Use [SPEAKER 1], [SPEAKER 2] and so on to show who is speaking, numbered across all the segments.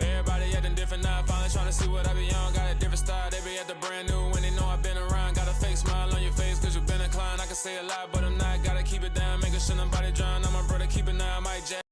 [SPEAKER 1] Everybody acting different now, finally trying to see what I be on. Got a different style, they be at the brand new when they know I've been around. Got a fake smile on your face cause you been inclined. I can say a lot, but I'm not. Gotta keep it down, making sure nobody drown. I'm my brother, keep it now, I might jack.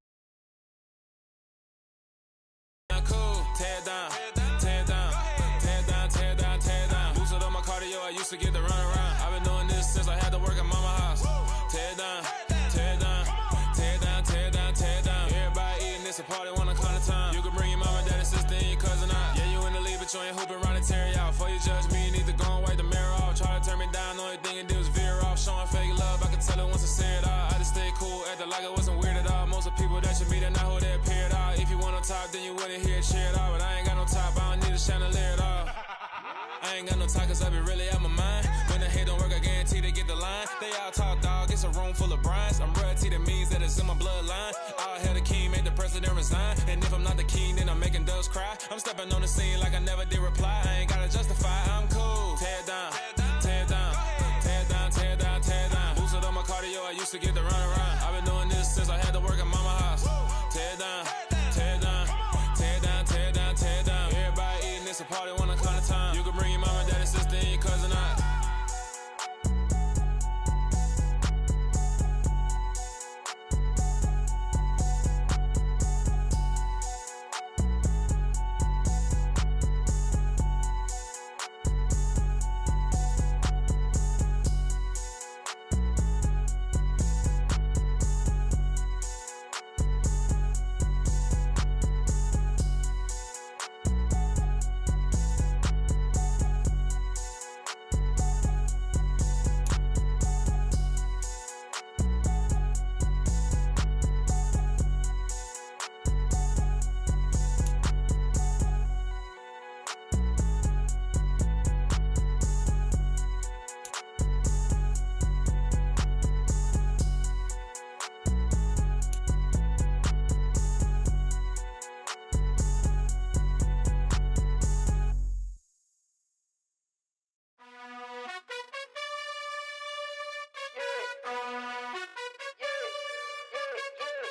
[SPEAKER 1] Cool, tear it down, tear it down, tear it down, tear it down, tear it down. Boosted on my cardio, I used to get to run around. I've been doing this since I had to work at mama house. Tear it down, tear it down, tear it down, tear it down, tear it down. Everybody eating this, a party, one o'clock of time. You can bring your mama, daddy, sister, and your cousin out. Yeah, you in the lead, but you ain't hooping around and tear you out. Before you judge me, you need to go and wipe the mirror off. Try to turn me down, the only thing you do is veer off. Showing fake love, I can tell it once I say it all. I just stay cool, acting like it wasn't weird at all. Most of the people that you meet are not who they appear at all. If you want on top, then you wouldn't hear it cheer at all. But I ain't got no top, I don't need a chandelier at all. I ain't got no talk cause I be really out my mind. When the hate don't work, I guarantee they get the line. They all talk dog, it's a room full of brines. I'm royalty, that means that it's in my bloodline. All hell the king, made the president resign. And if I'm not the king, then I'm making doves cry. I'm stepping on the scene like I never did reply. I ain't gotta justify, I'm cool. Tear it down, tear it down, tear it down, tear it down, tear it down. Boosted on my cardio, I used to get to run around. I've been doing this since I had to work at mama house. Tear it down, tear it down, tear it down, tear it down, tear it down. Everybody eating this, a party, one o'clock of time. You can bring your mama, daddy, sister, and your cousin out.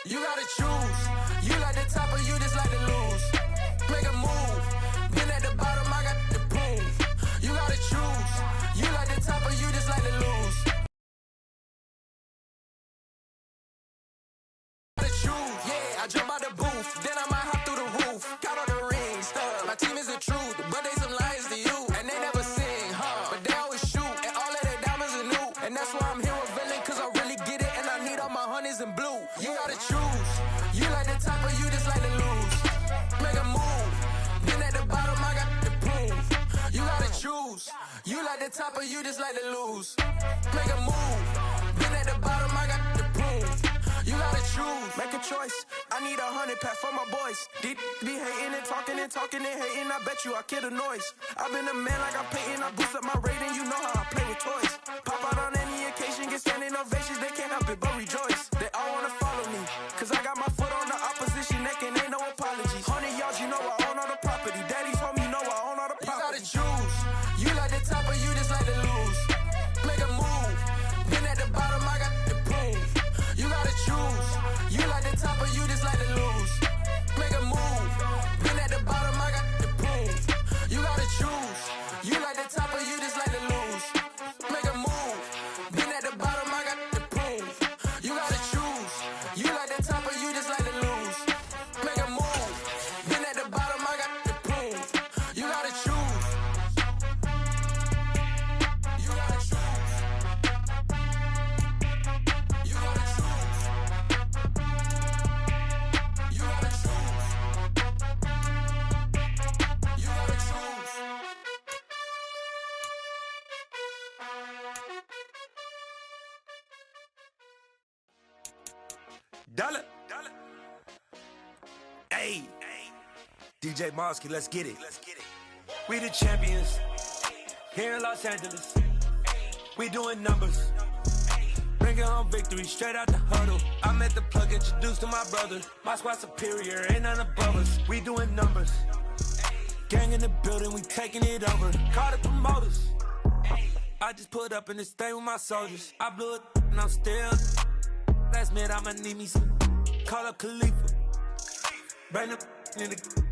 [SPEAKER 1] You gotta choose. You like the top or you just like to lose. Make a move. Been at the bottom, I got the proof. You gotta choose. You like the top or you just like to lose. Gotta choose. Yeah, I jump out the booth, then I might hop through the roof. Got all the rings, stuff. My team is the truth, but they some liars to you. And they never sing, but they always shoot. And all of their diamonds are new. And that's why I'm here with villain, cause I really get it. And I need all my honeys in blue. You gotta choose. You like the top or you just like to lose. Make a move. Been at the bottom, I got the proof. You gotta choose. You like the top or you just like to lose. Make a move. Been at the bottom, I got the proof. You gotta choose. Make a choice. I need 100 pack for my boys. Deep be hating and talking and talking and hating. I bet you I kill the noise. I've been a man like I'm Peyton. I boost up my rating. You know how I play with toys. Pop out on any occasion, get standing ovations. They can't help it but rejoice. They all wanna follow me, cause I got my foot on the opposition neck and ain't no apologies. 100 yards, you know I own all the property. Daddy's home, you know I own all the property. You gotta choose. You like the top or you just like to lose. Make a move. Been at the bottom, I got the proof. You gotta choose. You like the top or you just like to lose. Make a move. Been at the bottom, I got the proof. You gotta choose. You like the top or you just like to lose. Make a move. Been at the bottom, I got the proof. You gotta choose. You like the top or you just like to lose. Make a move. Been at the bottom, I got the proof. You gotta choose. You gotta choose. You gotta choose. You gotta choose. You gotta choose.
[SPEAKER 2] Dollar. Hey. DJ Mosky, let's get it. We the champions here in Los Angeles. We doing numbers. Bringing home victory straight out the huddle. I'm at the plug, introduced to my brother. My squad superior, ain't none above us. We doing numbers. Gang in the building, we taking it over. Call the promoters. I just put up in this thing with my soldiers. I blew it and I'm still. Last minute I'ma need me some. Call up Khalifa. Bring the in the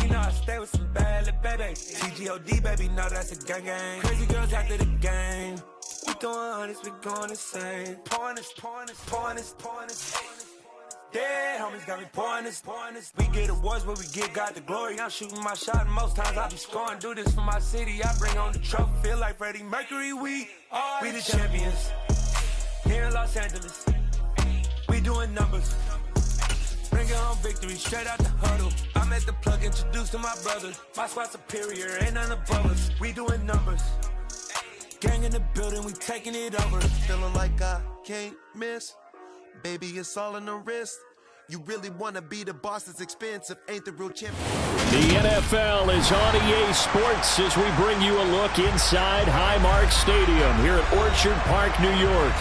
[SPEAKER 2] You know I stay with some bad little baby. TGOD, baby, know that's a gang gang. Crazy girls after the game. We throwing hundreds, we going insane. Pouring this. Yeah, homies got me pouring this. We get awards, but we give God the glory. I'm shooting my shot, and most times I be scoring. Do this for my city, I bring on the trophy. Feel like Freddie Mercury, we the champions. Here in Los Angeles, we doing numbers. Bringing home victory straight out the huddle. I'm at the plug, introduced to my brother. My squad superior, ain't none above us. We doing numbers. Gang in the building, we taking it over.
[SPEAKER 3] Feeling like I can't miss. Baby, it's all in the wrist. You really want to be the boss, it's expensive. Ain't the real champion.
[SPEAKER 4] The NFL is on EA Sports as we bring you a look inside Highmark Stadium here at Orchard Park, New York.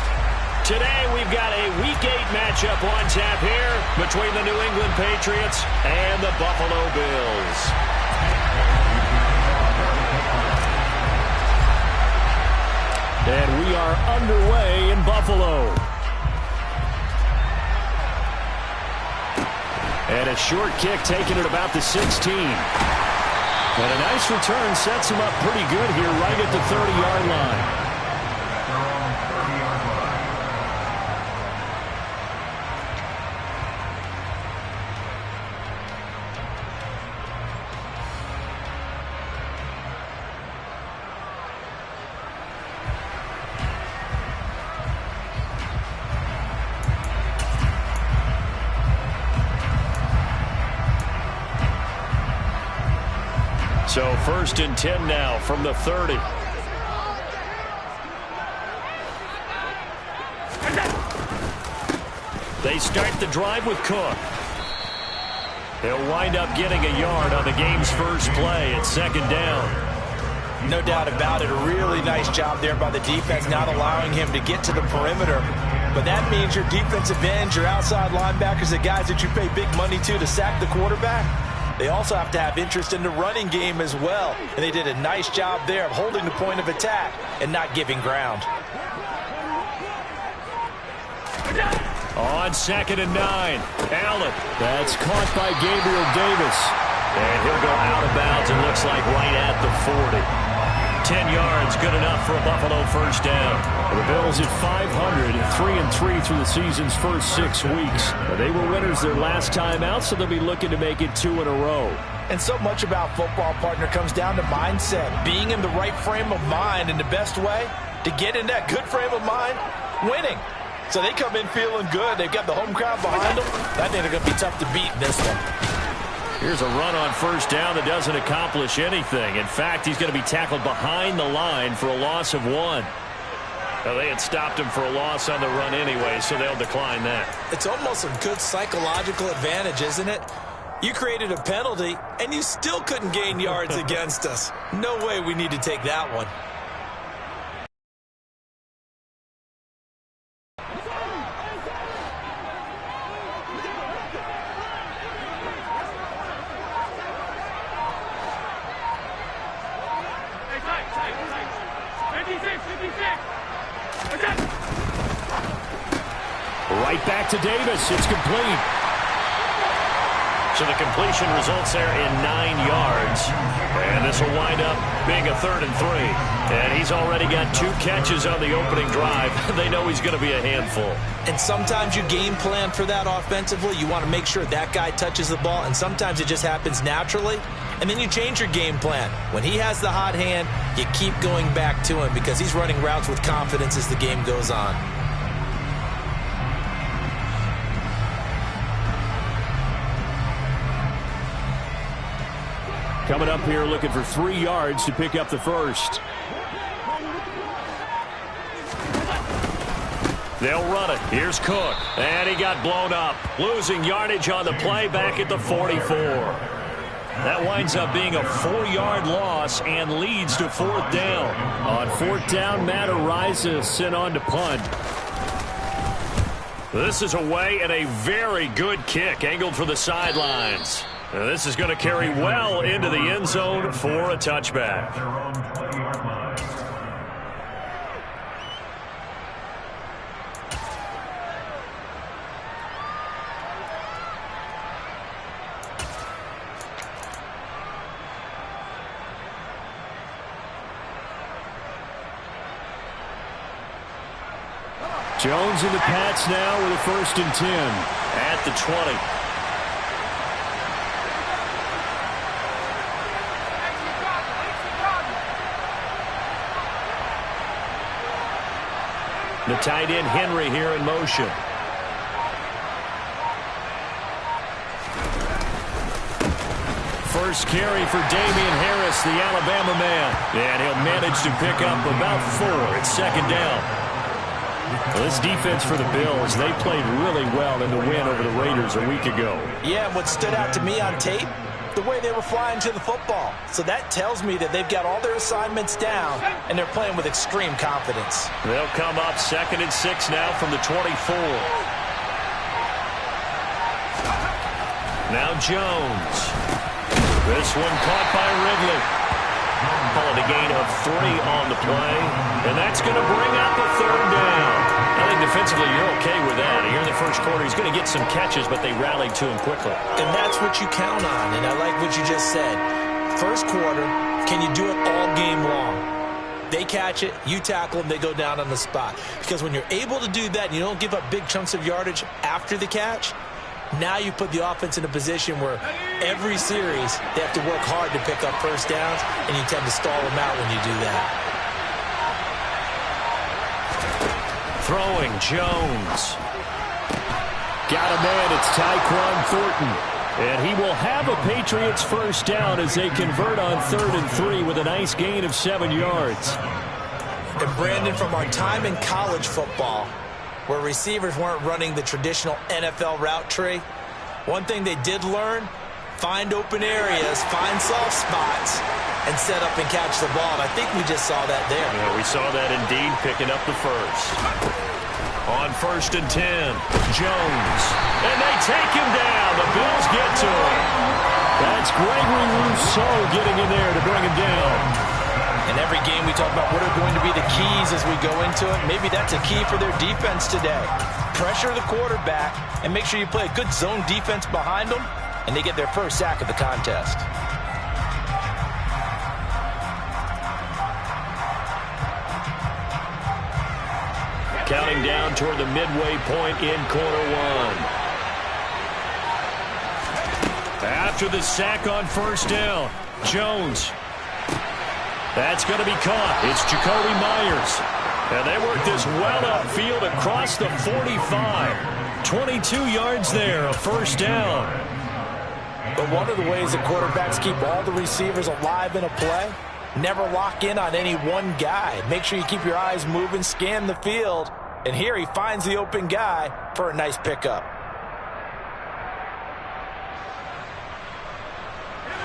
[SPEAKER 4] Today we've got a Week 8 matchup on tap here between the New England Patriots and the Buffalo Bills. And we are underway in Buffalo. And a short kick taken at about the 16. And a nice return sets him up pretty good here right at the 30-yard line. So 1st and 10 now from the 30. They start the drive with Cook. He'll wind up getting a yard on the game's first play at 2nd down.
[SPEAKER 5] No doubt about it. A really nice job there by the defense, not allowing him to get to the perimeter. But that means your defensive ends, your outside linebackers, the guys that you pay big money to sack the quarterback, they also have to have interest in the running game as well. And they did a nice job there of holding the point of attack and not giving ground.
[SPEAKER 4] On 2nd and 9, Allen. That's caught by Gabriel Davis. And he'll go out of bounds, it looks like right at the 40. 10 yards, good enough for a Buffalo first down. The Bills at 500, 3-3 through the season's first 6 weeks. They were winners their last time out, so they'll be looking to make it 2 in a row.
[SPEAKER 5] And so much about football, partner, comes down to mindset. Being in the right frame of mind, and the best way to get in that good frame of mind, winning. So they come in feeling good. They've got the home crowd behind them. I think they're going to be tough to beat in this one.
[SPEAKER 4] Here's a run on first down that doesn't accomplish anything. In fact, he's going to be tackled behind the line for a loss of 1. Well, they had stopped him for a loss on the run anyway, so they'll decline that.
[SPEAKER 5] It's almost a good psychological advantage, isn't it? You created a penalty, and you still couldn't gain yards against us. No way we need to take that one.
[SPEAKER 4] Right back to Davis. It's complete. So the completion results there in 9 yards. And this will wind up being a 3rd and 3. And he's already got 2 catches on the opening drive. They know he's going to be a handful.
[SPEAKER 5] And sometimes you game plan for that offensively. You want to make sure that guy touches the ball. And sometimes it just happens naturally. And then you change your game plan. When he has the hot hand, you keep going back to him because he's running routes with confidence as the game goes on.
[SPEAKER 4] Coming up here looking for 3 yards to pick up the first. They'll run it. Here's Cook. And he got blown up. Losing yardage on the play back at the 44. That winds up being a 4-yard loss and leads to 4th down. On 4th down, Matt Araiza sent on to punt. This is away and a very good kick angled for the sidelines. Now this is going to carry well into the end zone for a touchback. Jones in the Pats now with a 1st and 10 at the 20. The tight end Henry here in motion. First carry for Damian Harris, the Alabama man. And he'll manage to pick up about 4. It's 2nd down. Well, this defense for the Bills, they played really well in the win over the Raiders a week ago.
[SPEAKER 5] Yeah, and what stood out to me on tape, the way they were flying to the football. So that tells me that they've got all their assignments down, and they're playing with extreme confidence.
[SPEAKER 4] They'll come up 2nd and 6 now from the 24. Now Jones. This one caught by Ridley. Calling a gain of 3 on the play, and that's going to bring up a 3rd down. I think defensively you're okay with that. Here in the first quarter, he's going to get some catches, but they rallied to him quickly.
[SPEAKER 5] And that's what you count on, and I like what you just said. First quarter, can you do it all game long? They catch it, you tackle them, they go down on the spot. Because when you're able to do that and you don't give up big chunks of yardage after the catch, now you put the offense in a position where every series they have to work hard to pick up 1st downs, and you tend to stall them out when you do that.
[SPEAKER 4] Throwing Jones. Got a man, it's Tyquan Thornton. And he will have a Patriots 1st down as they convert on 3rd and 3 with a nice gain of 7 yards.
[SPEAKER 5] And Brandon, from our time in college football, where receivers weren't running the traditional NFL route tree, one thing they did learn, find open areas, find soft spots, and set up and catch the ball. And I think we just saw that there.
[SPEAKER 4] Yeah, we saw that indeed, picking up the 1st. On 1st and 10, Jones. And they take him down. The Bills get to him. That's Gregory Rousseau getting in there to bring him down.
[SPEAKER 5] In every game we talk about what are going to be the keys as we go into it. Maybe that's a key for their defense today. Pressure the quarterback and make sure you play a good zone defense behind them, and they get their 1st sack of the contest.
[SPEAKER 4] Counting down toward the midway point in quarter 1. After the sack on 1st down, Jones. That's going to be caught. It's Jacoby Myers. And they work this well upfield across the 45. 22 yards there, a 1st down.
[SPEAKER 5] But one of the ways that quarterbacks keep all the receivers alive in a play, never lock in on any one guy. Make sure you keep your eyes moving, scan the field. And here he finds the open guy for a nice pickup.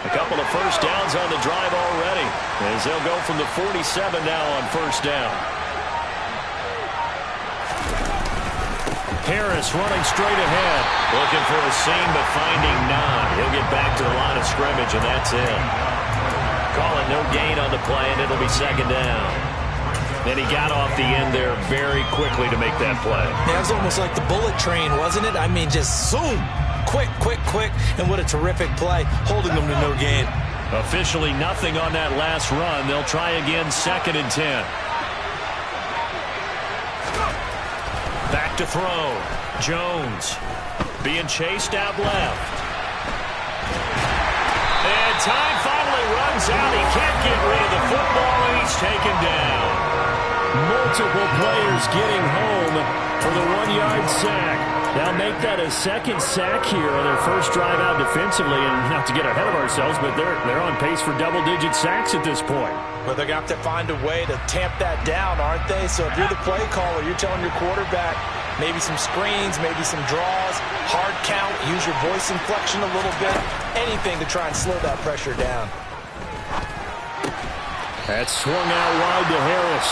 [SPEAKER 4] A couple of 1st downs on the drive already, as they'll go from the 47 now on 1st down. Harris running straight ahead. Looking for a seam, but finding none. He'll get back to the line of scrimmage, and that's it. Calling no gain on the play, and it'll be 2nd down. Then he got off the end there very quickly to make that play.
[SPEAKER 5] Yeah, it was almost like the bullet train, wasn't it? I mean, just zoom. Quick, quick, quick, and what a terrific play, holding them to no gain.
[SPEAKER 4] Officially nothing on that last run. They'll try again, 2nd and 10. Back to throw. Jones being chased out left. And time finally runs out. He can't get rid of the football, and he's taken down. Multiple players getting home for the 1-yard sack. They'll make that a 2nd sack here on their 1st drive out defensively, and not to get ahead of ourselves, but they're on pace for double-digit sacks at this point.
[SPEAKER 5] Well, they're going to have to find a way to tamp that down, aren't they? So if you're the play caller, you're telling your quarterback maybe some screens, maybe some draws, hard count, use your voice inflection a little bit, anything to try and slow that pressure down.
[SPEAKER 4] That's swung out wide to Harris,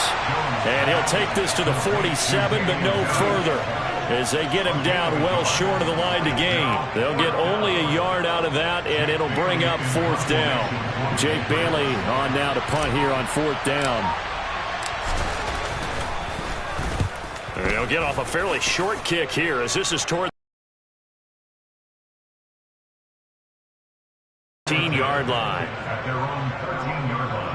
[SPEAKER 4] and he'll take this to the 47, but no further, as they get him down well short of the line to gain. They'll get only a yard out of that, and it'll bring up 4th down. Jake Bailey on now to punt here on 4th down. They'll get off a fairly short kick here, as this is toward the 13-yard line.
[SPEAKER 6] At their own 13-yard line.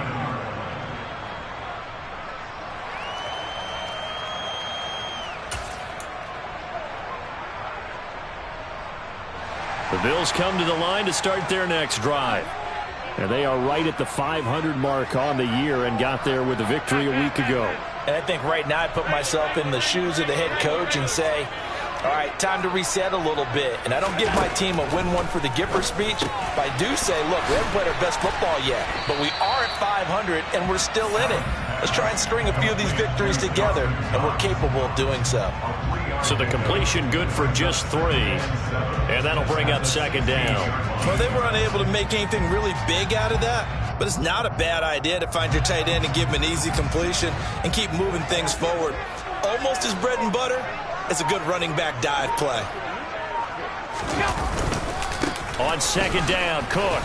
[SPEAKER 4] Bills come to the line to start their next drive. And they are right at the 500 mark on the year and got there with a victory a week ago.
[SPEAKER 5] And I think right now I put myself in the shoes of the head coach and say, all right, time to reset a little bit. And I don't give my team a win one for the Gipper speech, but I do say, look, we haven't played our best football yet, but we are at 500 and we're still in it. Let's try and string a few of these victories together, and we're capable of doing so.
[SPEAKER 4] So the completion good for just 3, and that'll bring up second down.
[SPEAKER 5] Well, they were unable to make anything really big out of that, but it's not a bad idea to find your tight end and give him an easy completion and keep moving things forward. Almost as bread and butter as a good running back dive play.
[SPEAKER 4] On second down, Cook.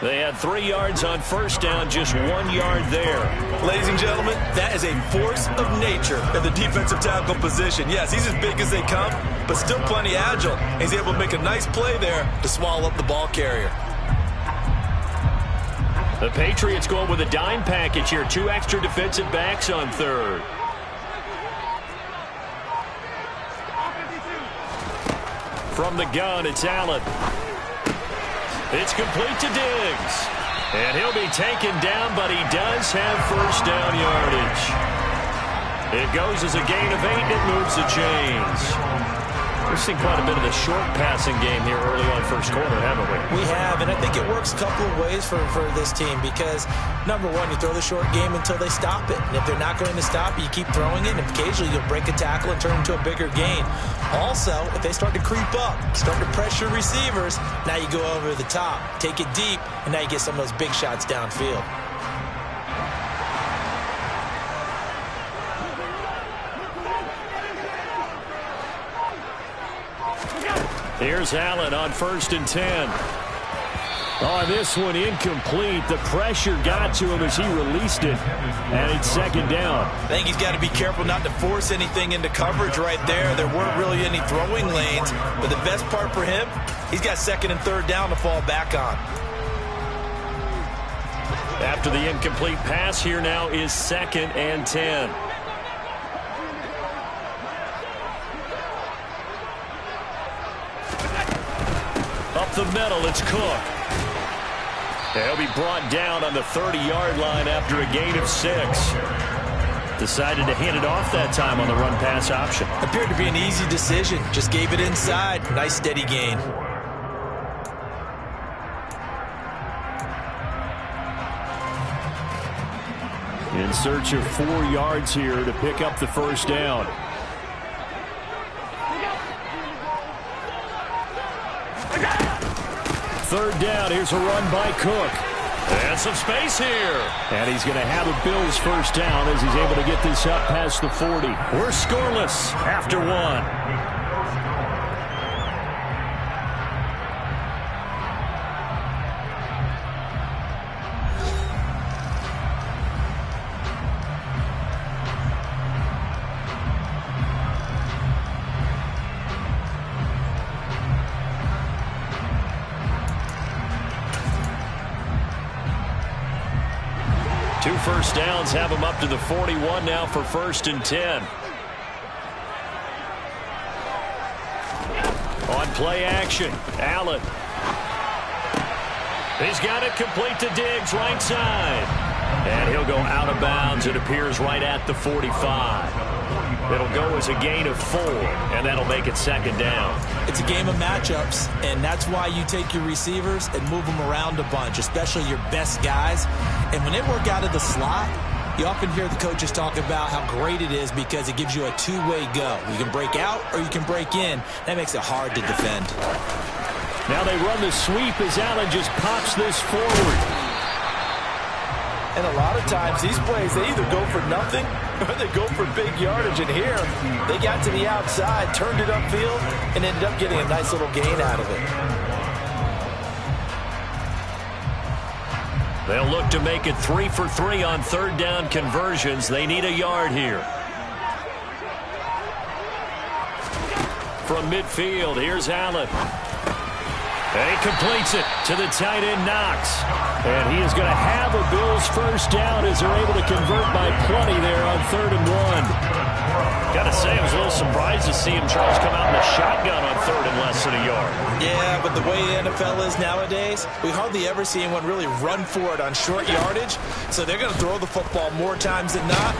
[SPEAKER 4] They had 3 yards on first down, just 1 yard there.
[SPEAKER 5] Ladies and gentlemen, that is a force of nature at the defensive tackle position. Yes, he's as big as they come, but still plenty agile. He's able to make a nice play there to swallow up the ball carrier.
[SPEAKER 4] The Patriots going with a dime package here. 2 extra defensive backs on third. From the gun, it's Allen. It's complete to Diggs. And he'll be taken down, but he does have first down yardage. It goes as a gain of 8, and it moves the chains. We've seen quite a bit of the short passing game here early on first quarter, haven't we?
[SPEAKER 5] We have, and I think it works a couple of ways for this team because, number one, you throw the short game until they stop it. And if they're not going to stop it, you keep throwing it, and occasionally you'll break a tackle and turn into a bigger gain. Also, if they start to creep up, start to pressure receivers, now you go over the top, take it deep, and now you get some of those big shots downfield.
[SPEAKER 4] Here's Allen on 1st and 10. On this one, incomplete. The pressure got to him as he released it, and it's second down.
[SPEAKER 5] I think he's got to be careful not to force anything into coverage right there. There weren't really any throwing lanes, but the best part for him, he's got 2nd and 3rd down to fall back on.
[SPEAKER 4] After the incomplete pass, here now is 2nd and 10. Up the middle, it's Cook. He'll be brought down on the 30-yard line after a gain of 6. Decided to hand it off that time on the run-pass option.
[SPEAKER 5] Appeared to be an easy decision. Just gave it inside. Nice steady gain.
[SPEAKER 4] In search of 4 yards here to pick up the first down. Third down, here's a run by Cook. And some space here. And he's going to have a Bills first down as he's able to get this up past the 40. We're scoreless after 1. Two first downs have him up to the 41 now for 1st and 10. On play action, Allen. He's got it complete to Diggs, right side. And he'll go out of bounds. It appears right at the 45. It'll go as a gain of 4, and that'll make it 2nd down.
[SPEAKER 5] It's a game of matchups, and that's why you take your receivers and move them around a bunch, especially your best guys. And when they work out of the slot, you often hear the coaches talk about how great it is because it gives you a two-way go. You can break out or you can break in. That makes it hard to defend.
[SPEAKER 4] Now they run the sweep as Allen just pops this forward.
[SPEAKER 5] And a lot of times, these plays, they either go for nothing or they go for big yardage. And here, they got to the outside, turned it upfield, and ended up getting a nice little gain out of it.
[SPEAKER 4] They'll look to make it 3 for 3 on 3rd down conversions. They need a yard here. From midfield, here's Allen. And he completes it to the tight end, Knox. And he is going to have a Bills first down as they're able to convert by plenty there on 3rd and 1. Gotta say, I was a little surprised to see him try to come out in the shotgun on 3rd and less than a yard.
[SPEAKER 5] Yeah, but the way the NFL is nowadays, we hardly ever see anyone really run for it on short yardage. So they're going to throw the football more times than not.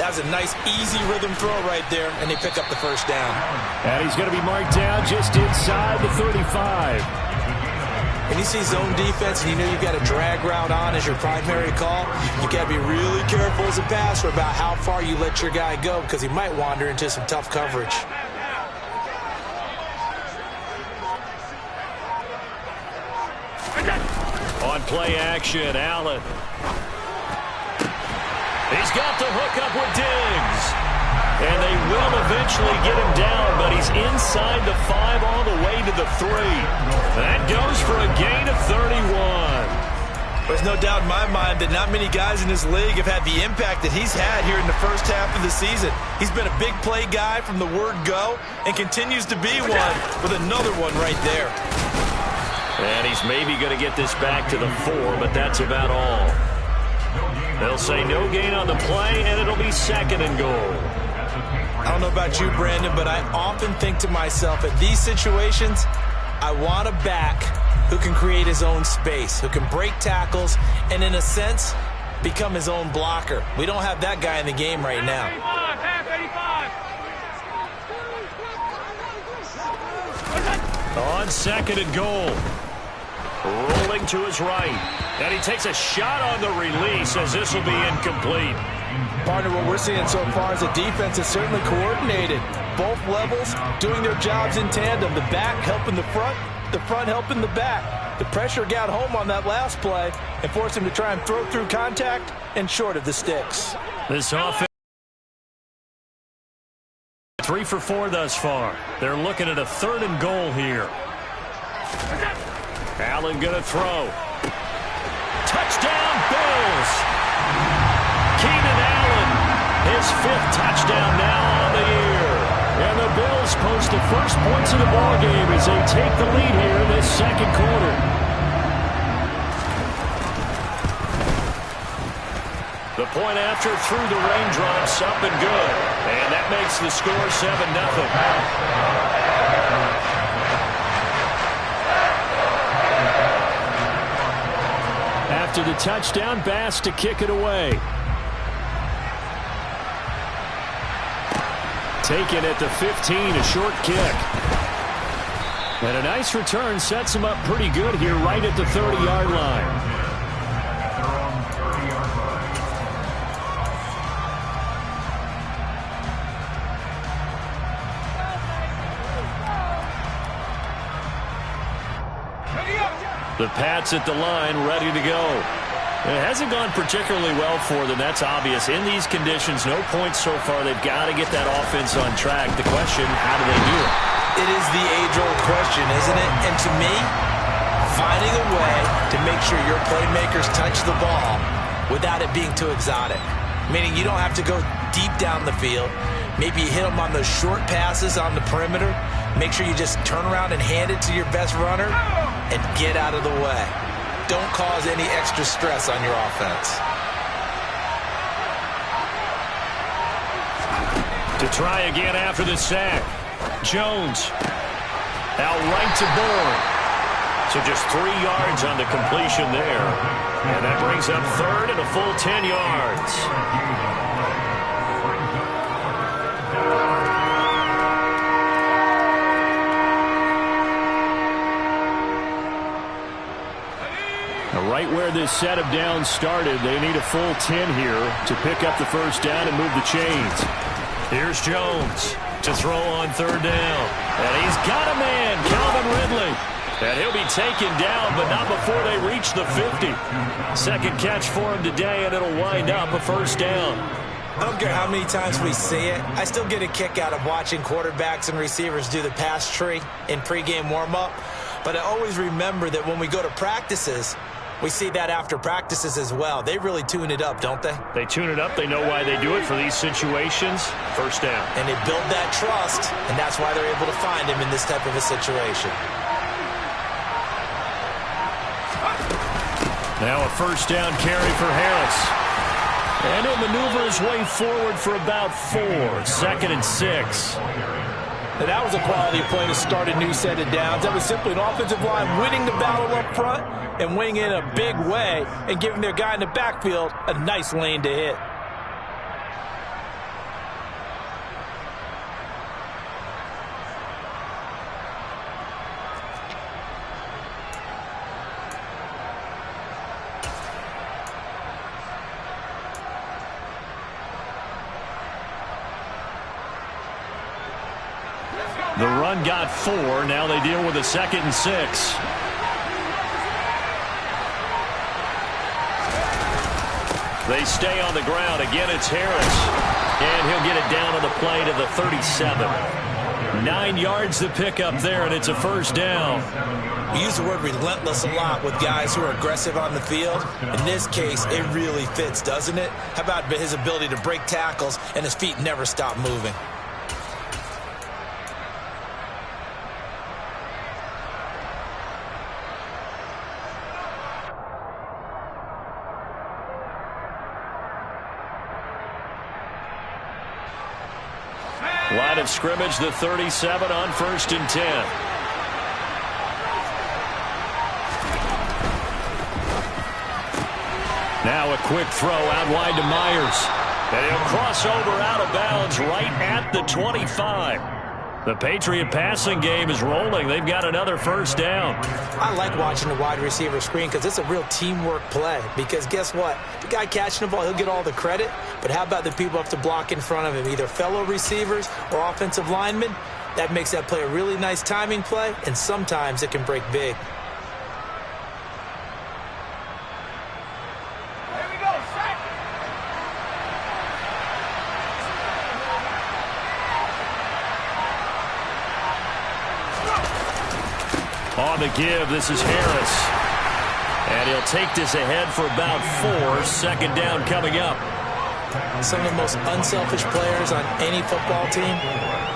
[SPEAKER 5] That was a nice, easy rhythm throw right there, and they pick up the first down.
[SPEAKER 4] And he's going to be marked down just inside the 35.
[SPEAKER 5] When you see zone defense and you know you've got a drag route on as your primary call, you got to be really careful as a passer about how far you let your guy go because he might wander into some tough coverage.
[SPEAKER 4] On play action, Allen. He's got the hookup with Diggs. And they will eventually get him down, but he's inside the 5 all the way to the 3. That goes for a gain of 31.
[SPEAKER 5] There's no doubt in my mind that not many guys in this league have had the impact that he's had here in the first half of the season. He's been a big play guy from the word go and continues to be one with another one right there.
[SPEAKER 4] And he's maybe going to get this back to the 4, but that's about all. They'll say no gain on the play, and it'll be 2nd and goal.
[SPEAKER 5] I don't know about you, Brandon, but I often think to myself, at these situations, I want a back who can create his own space, who can break tackles, and in a sense, become his own blocker. We don't have that guy in the game right now.
[SPEAKER 4] On 2nd and goal. Rolling to his right. And he takes a shot on the release as this will be incomplete.
[SPEAKER 5] Partner, what we're seeing so far is the defense is certainly coordinated. Both levels doing their jobs in tandem. The back helping the front helping the back. The pressure got home on that last play and forced him to try and throw through contact and short of the sticks.
[SPEAKER 4] This offense 3 for 4 thus far. They're looking at a 3rd and goal here. Allen gonna throw. Touchdown Bills! Keenan Allen, his 5th touchdown now on the year. And the Bills post the first points of the ballgame as they take the lead here in this 2nd quarter. The point after through the raindrops, up and good. And that makes the score 7-0. After the touchdown, Bass to kick it away. Taken at the 15, a short kick. And a nice return sets him up pretty good here right at the 30-yard line. The Pats at the line, ready to go. It hasn't gone particularly well for them, that's obvious. In these conditions, no points so far. They've got to get that offense on track. The question, how do they do it?
[SPEAKER 5] It is the age-old question, isn't it? And to me, finding a way to make sure your playmakers touch the ball without it being too exotic. Meaning you don't have to go deep down the field. Maybe you hit them on those short passes on the perimeter. Make sure you just turn around and hand it to your best runner and get out of the way. Don't cause any extra stress on your offense.
[SPEAKER 4] To try again after the sack. Jones out right to Bourne. So just 3 yards on the completion there. And that brings up 3rd and a full 10 yards. Right where this set of downs started, they need a full 10 here to pick up the first down and move the chains. Here's Jones to throw on 3rd down. And he's got a man, Calvin Ridley. And he'll be taken down, but not before they reach the 50. 2nd catch for him today, and it'll wind up a first down.
[SPEAKER 5] I don't care how many times we see it. I still get a kick out of watching quarterbacks and receivers do the pass tree in pregame warm-up. But I always remember that when we go to practices, we see that after practices as well. They really tune it up, don't they?
[SPEAKER 4] They tune it up. They know why they do it for these situations. First down.
[SPEAKER 5] And they build that trust, and that's why they're able to find him in this type of a situation.
[SPEAKER 4] Now a first down carry for Harris. And he'll maneuver his way forward for about 4. 2nd and 6.
[SPEAKER 5] And that was a quality play to start a new set of downs. That was simply an offensive line winning the battle up front and winning in a big way and giving their guy in the backfield a nice lane to hit.
[SPEAKER 4] The run got 4. Now they deal with a 2nd and 6. They stay on the ground. Again, it's Harris. And he'll get it down on the play to the 37. 9 yards to pick up there, and it's a first down.
[SPEAKER 5] We use the word relentless a lot with guys who are aggressive on the field. In this case, it really fits, doesn't it? How about his ability to break tackles and his feet never stop moving?
[SPEAKER 4] Line of scrimmage, the 37 on 1st and 10. Now a quick throw out wide to Myers. And he'll cross over out of bounds right at the 25. The Patriot passing game is rolling. They've got another first down.
[SPEAKER 5] I like watching the wide receiver screen because it's a real teamwork play. Because guess what? The guy catching the ball, he'll get all the credit. But how about the people up to block in front of him, either fellow receivers or offensive linemen? That makes that play a really nice timing play, and sometimes it can break big.
[SPEAKER 4] On the give, this is Harris. And he'll take this ahead for about 4. 2nd down coming up.
[SPEAKER 5] Some of the most unselfish players on any football team,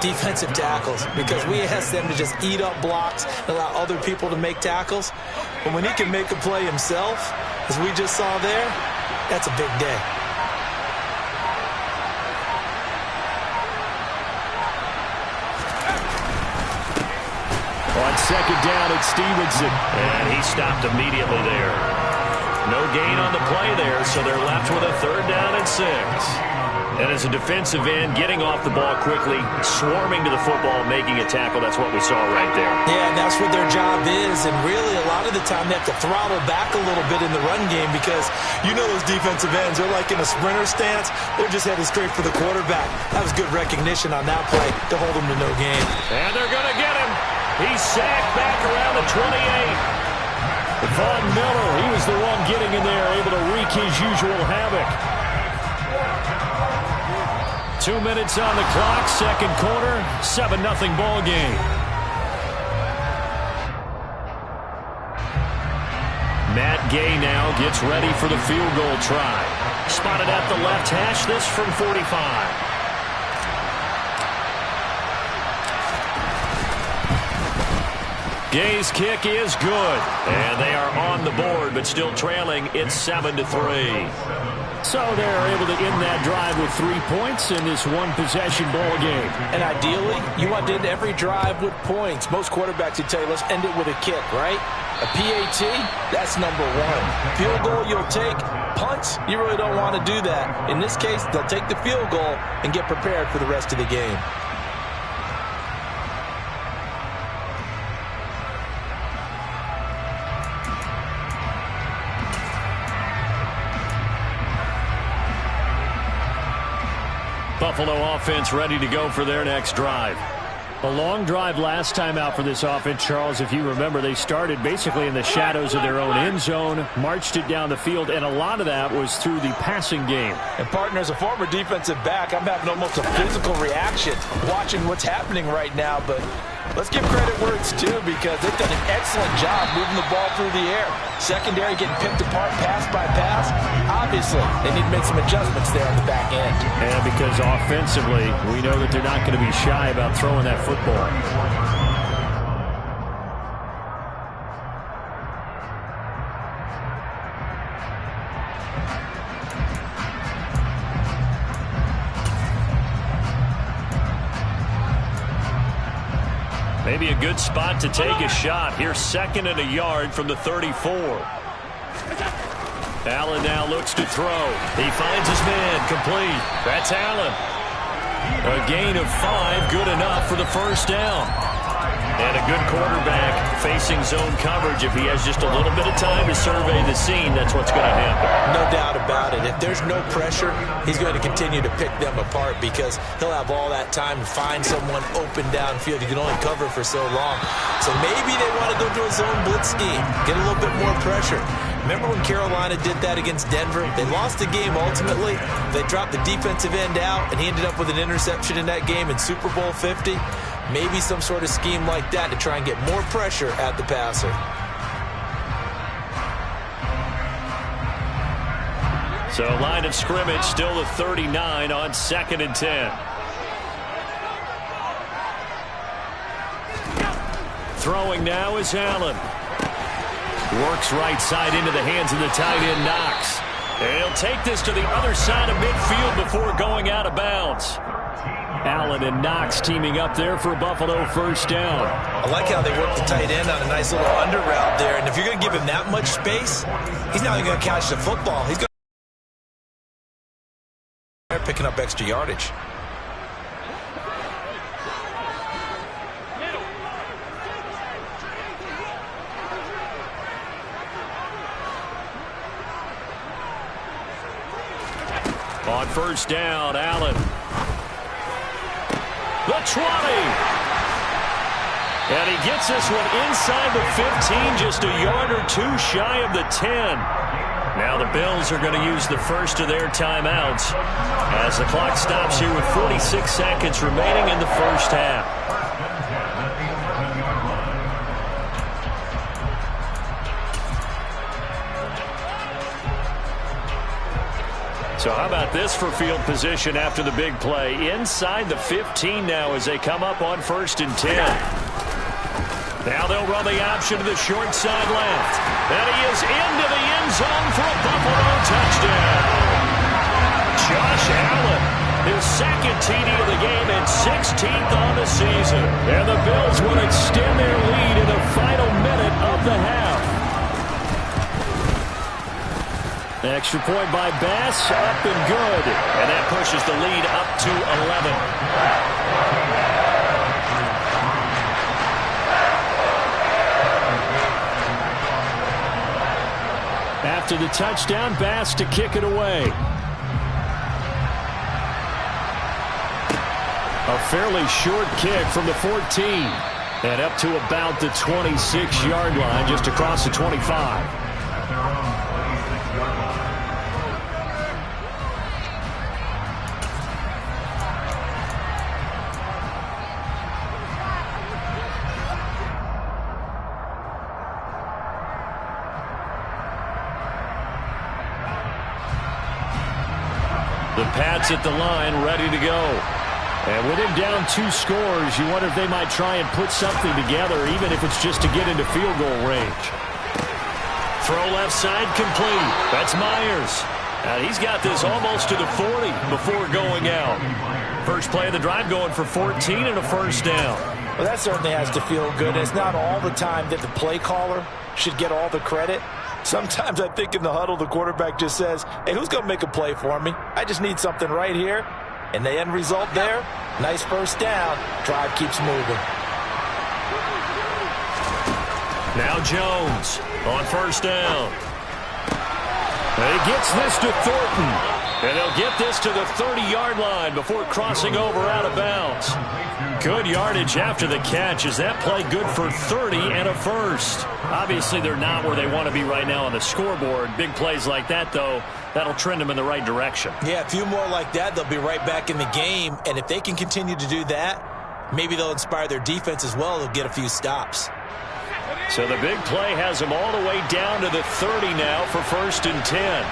[SPEAKER 5] defensive tackles, because we ask them to just eat up blocks and allow other people to make tackles. But when he can make a play himself, as we just saw there, that's a big day.
[SPEAKER 4] On 2nd down, it's Stevenson. And he stopped immediately there. No gain on the play there, so they're left with a 3rd down and 6. And as a defensive end, getting off the ball quickly, swarming to the football, making a tackle, that's what we saw right there.
[SPEAKER 5] Yeah, and that's what their job is. And really, a lot of the time, they have to throttle back a little bit in the run game because you know those defensive ends, they're like in a sprinter stance. They're just headed straight for the quarterback. That was good recognition on that play to hold them to no gain.
[SPEAKER 4] And they're going to get him. He's sacked back around the 28. Von Miller, he was the one getting in there, able to wreak his usual havoc. 2 minutes on the clock, 2nd quarter, 7-0 ball game. Matt Gay now gets ready for the field goal try. Spotted at the left hash, this from 45. Gay's kick is good, and they are on the board, but still trailing. It's 7-3. So they're able to end that drive with 3 points in this one-possession ball game.
[SPEAKER 5] And ideally, you want to end every drive with points. Most quarterbacks would tell you, let's end it with a kick, right? A PAT, that's number 1. Field goal, you'll take. Punts, you really don't want to do that. In this case, they'll take the field goal and get prepared for the rest of the game.
[SPEAKER 4] Buffalo offense ready to go for their next drive. A long drive last time out for this offense, Charles. If you remember, they started basically in the shadows of their own end zone, marched it down the field, and a lot of that was through the passing game.
[SPEAKER 5] And, partner, as a former defensive back, I'm having almost a physical reaction watching what's happening right now. But let's give credit where it's due because they've done an excellent job moving the ball through the air. Secondary getting picked apart pass by pass. Obviously, they need to make some adjustments there on the back end.
[SPEAKER 4] And because offensively, we know that they're not going to be shy about throwing that football. Maybe a good spot to take a shot. Here's 2nd and a yard from the 34. Allen now looks to throw. He finds his man. Complete. That's Allen. A gain of 5, good enough for the first down. And a good quarterback facing zone coverage. If he has just a little bit of time to survey the scene, that's what's going to happen.
[SPEAKER 5] No doubt about it. If there's no pressure, he's going to continue to pick them apart because he'll have all that time to find someone open downfield. He can only cover for so long. So maybe they want to go to a zone blitz scheme, get a little bit more pressure. Remember when Carolina did that against Denver? They lost the game ultimately. They dropped the defensive end out, and he ended up with an interception in that game in Super Bowl 50. Maybe some sort of scheme like that to try and get more pressure at the passer.
[SPEAKER 4] So line of scrimmage still the 39 on 2nd and 10. Throwing now is Allen. Works right side into the hands of the tight end Knox. And he'll take this to the other side of midfield before going out of bounds. Allen and Knox teaming up there for a Buffalo first down.
[SPEAKER 5] I like how they work the tight end on a nice little under route there. And if you're going to give him that much space, he's not even going to catch the football. He's going to picking up extra yardage.
[SPEAKER 4] On first down, Allen. The 20. And he gets this one inside the 15, just a yard or two shy of the 10. Now the Bills are going to use the first of their timeouts as the clock stops here with 46 seconds remaining in the first half. So how about this for field position after the big play? Inside the 15 now as they come up on 1st and 10. Now they'll run the option to the short side left. And he is into the end zone for a Buffalo touchdown. Josh Allen, his 2nd TD of the game and 16th on the season. And the Bills will extend their lead in the final minute of the half. Extra point by Bass, up and good. And that pushes the lead up to 11. After the touchdown, Bass to kick it away. A fairly short kick from the 14. And up to about the 26-yard line, just across the 25. The Pats at the line, ready to go. And with him down 2 scores, you wonder if they might try and put something together, even if it's just to get into field goal range. Throw left side, complete. That's Myers. And he's got this almost to the 40 before going out. First play of the drive going for 14 and a first down.
[SPEAKER 5] Well, that certainly has to feel good. It's not all the time that the play caller should get all the credit. Sometimes I think in the huddle, the quarterback just says, hey, who's going to make a play for me? I just need something right here. And the end result there, nice first down. Drive keeps moving.
[SPEAKER 4] Now Jones on first down. And he gets this to Thornton. And they'll get this to the 30-yard line before crossing over out of bounds. Good yardage after the catch. Is that play good for 30 and a first? Obviously, they're not where they want to be right now on the scoreboard. Big plays like that, though, that'll trend them in the right direction.
[SPEAKER 5] Yeah, a few more like that, they'll be right back in the game. And if they can continue to do that, maybe they'll inspire their defense as well. They'll get a few stops.
[SPEAKER 4] So the big play has them all the way down to the 30 now for 1st and 10.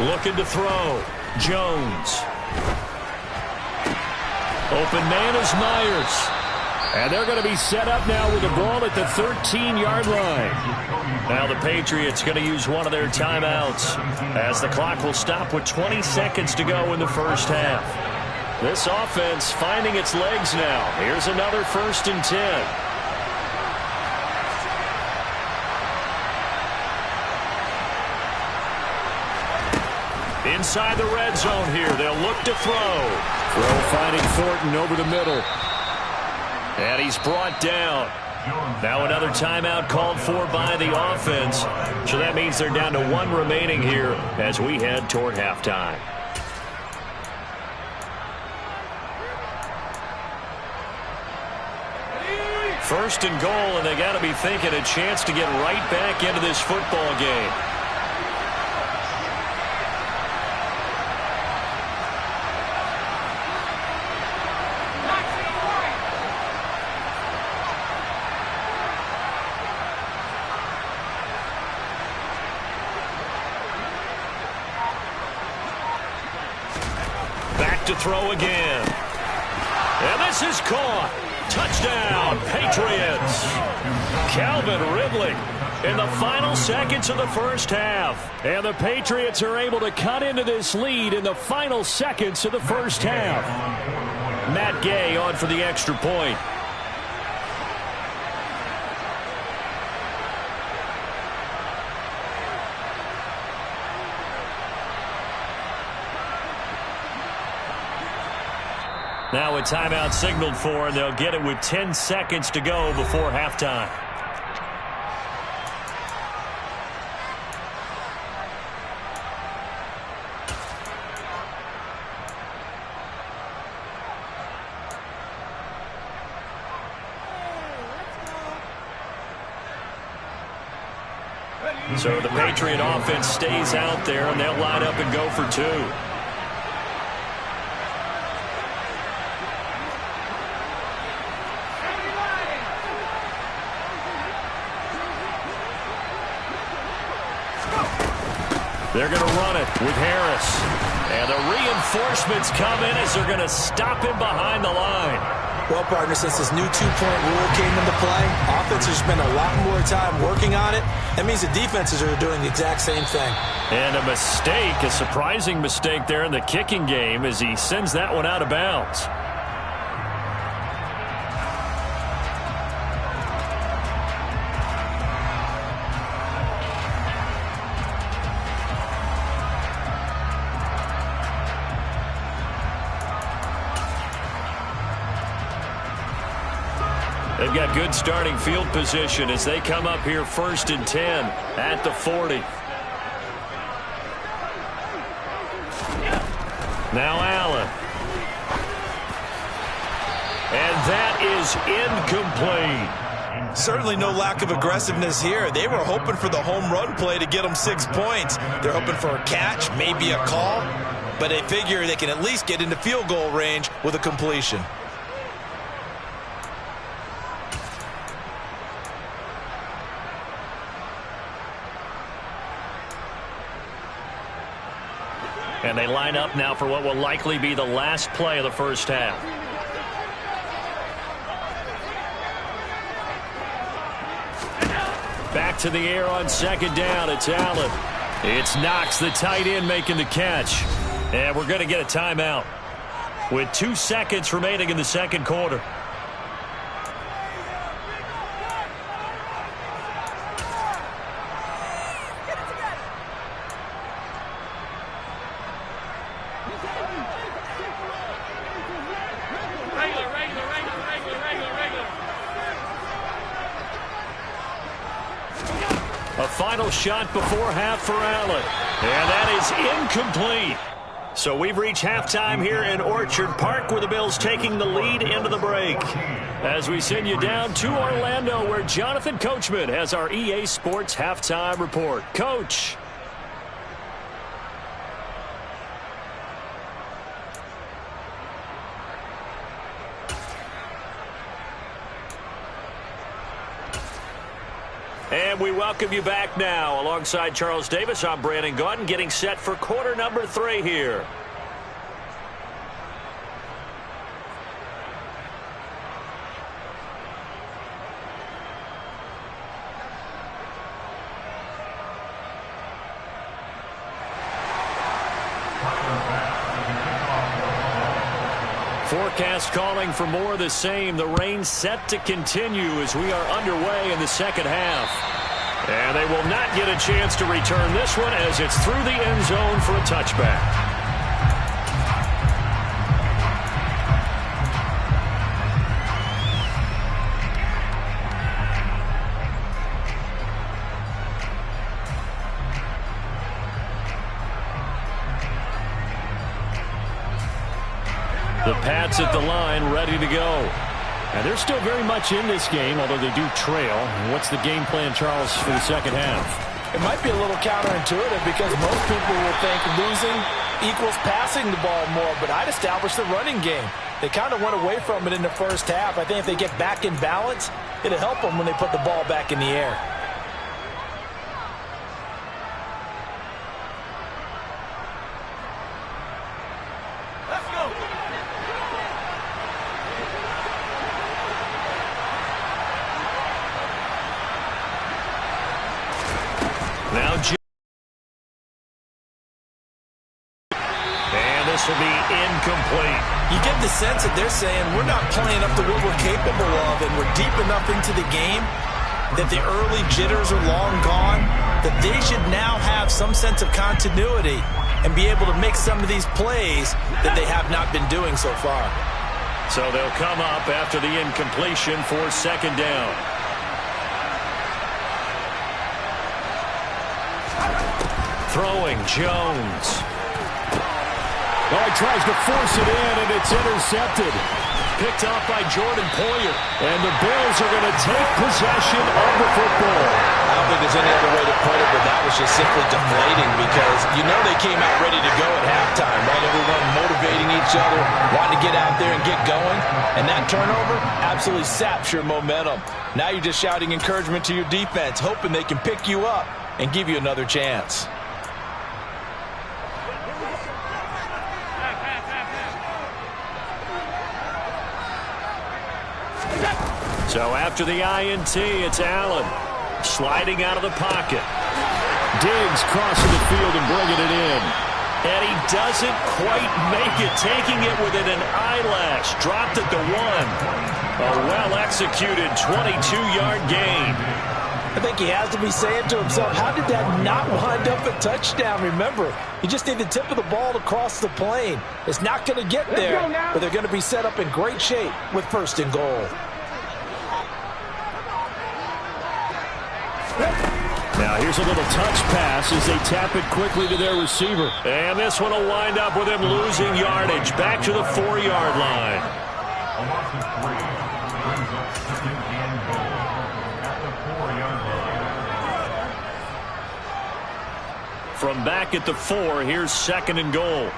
[SPEAKER 4] Looking to throw. Jones. Open man is Myers. And they're going to be set up now with the ball at the 13-yard line. Now the Patriots going to use one of their timeouts as the clock will stop with 20 seconds to go in the first half. This offense finding its legs now. Here's another 1st and 10. Inside the red zone here. They'll look to throw. Throw finding Thornton over the middle. And he's brought down. Now another timeout called for by the offense. So that means they're down to 1 remaining here as we head toward halftime. First and goal, and they got to be thinking a chance to get right back into this football game. To throw again. And this is caught. Touchdown, Patriots. Calvin Ridley in the final seconds of the first half. And the Patriots are able to cut into this lead in the final seconds of the first half. Matt Gay on for the extra point. Now a timeout signaled for, and they'll get it with 10 seconds to go before halftime. So the Patriot offense stays out there, and they'll line up and go for 2. They're going to run it with Harris. And the reinforcements come in as they're going to stop him behind the line.
[SPEAKER 5] Well, partner, since this new two-point rule came into play, offenses spend a lot more time working on it. That means the defenses are doing the exact same thing.
[SPEAKER 4] And a mistake, a surprising mistake there in the kicking game as he sends that one out of bounds. They've got good starting field position as they come up here 1st and 10 at the 40. Now Allen. And that is incomplete.
[SPEAKER 5] Certainly no lack of aggressiveness here. They were hoping for the home run play to get them 6 points. They're hoping for a catch, maybe a call, but they figure they can at least get into field goal range with a completion.
[SPEAKER 4] And they line up now for what will likely be the last play of the first half. Back to the air on 2nd down. It's Allen. It's Knox, the tight end, making the catch. And we're going to get a timeout with 2 seconds remaining in the second quarter. A final shot before half for Allen. And that is incomplete. So we've reached halftime here in Orchard Park where the Bills taking the lead into the break. As we send you down to Orlando where Jonathan Coachman has our EA Sports halftime report. Coach. And we welcome you back now. Alongside Charles Davis, I'm Brandon Gaudin, getting set for quarter number 3 here. Forecast calling for more of the same. The rain set to continue as we are underway in the second half. And they will not get a chance to return this one as it's through the end zone for a touchback. The Pats at the line, ready to go. And they're still very much in this game, although they do trail. What's the game plan, Charles, for the second half?
[SPEAKER 5] It might be a little counterintuitive because most people will think losing equals passing the ball more, but I'd establish the running game. They kind of went away from it in the first half. I think if they get back in balance, it'll help them when they put the ball back in the air.
[SPEAKER 4] This will be incomplete.
[SPEAKER 5] You get the sense that they're saying we're not playing up to what we're capable of, and we're deep enough into the game that the early jitters are long gone, that they should now have some sense of continuity and be able to make some of these plays that they have not been doing so far.
[SPEAKER 4] So they'll come up after the incompletion for second down. Throwing Jones.
[SPEAKER 7] Oh, he tries to force it in, and it's intercepted.
[SPEAKER 4] Picked off by Jordan Poyer. And the Bills are going to take possession of the football.
[SPEAKER 5] I don't think there's any other way to put it, but that was just simply deflating because you know they came out ready to go at halftime, right? Everyone motivating each other, wanting to get out there and get going. And that turnover absolutely saps your momentum. Now you're just shouting encouragement to your defense, hoping they can pick you up and give you another chance.
[SPEAKER 4] So after the INT, it's Allen sliding out of the pocket.
[SPEAKER 7] Diggs crossing the field and bringing it in.
[SPEAKER 4] And he doesn't quite make it, taking it within an eyelash. Dropped at the 1. A well-executed 22-yard gain.
[SPEAKER 5] I think he has to be saying to himself, how did that not wind up a touchdown? Remember, you just need the tip of the ball to cross the plane. It's not going to get there, but they're going to be set up in great shape with first and goal.
[SPEAKER 4] Now here's a little touch pass as they tap it quickly to their receiver. And this one will wind up with him losing yardage back to the 4-yard line.
[SPEAKER 6] A loss of 3 brings up second and goal at the 4-yard line.
[SPEAKER 4] From back at the 4, here's second and goal.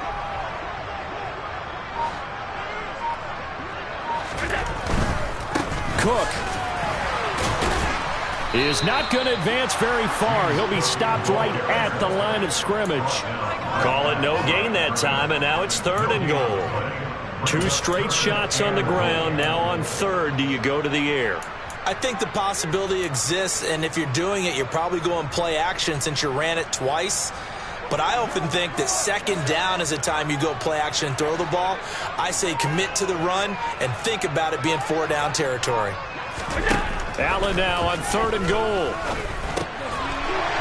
[SPEAKER 4] Cook is not going to advance very far. He'll be stopped right at the line of scrimmage. Call it no gain that time, and now it's third and goal. 2 straight shots on the ground. Now on third, do you go to the air?
[SPEAKER 5] I think the possibility exists, and if you're doing it, you're probably going play action since you ran it twice. But I often think that second down is a time you go play action and throw the ball. I say commit to the run and think about it being 4-down territory.
[SPEAKER 4] Allen now on third and goal.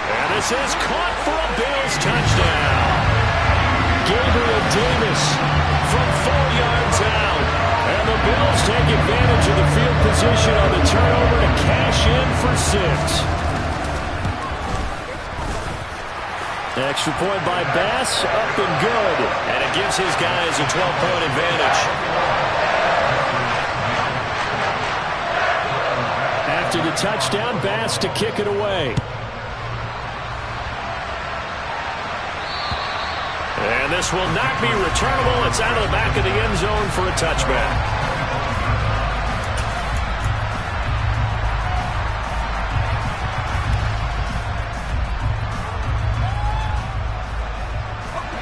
[SPEAKER 4] And this is caught for a Bills touchdown. Gabriel Davis from 4 yards out. And the Bills take advantage of the field position on the turnover to cash in for 6. Extra point by Bass, up and good. And it gives his guys a 12-point advantage. After the touchdown, Bass to kick it away. And this will not be returnable. It's out of the back of the end zone for a touchback.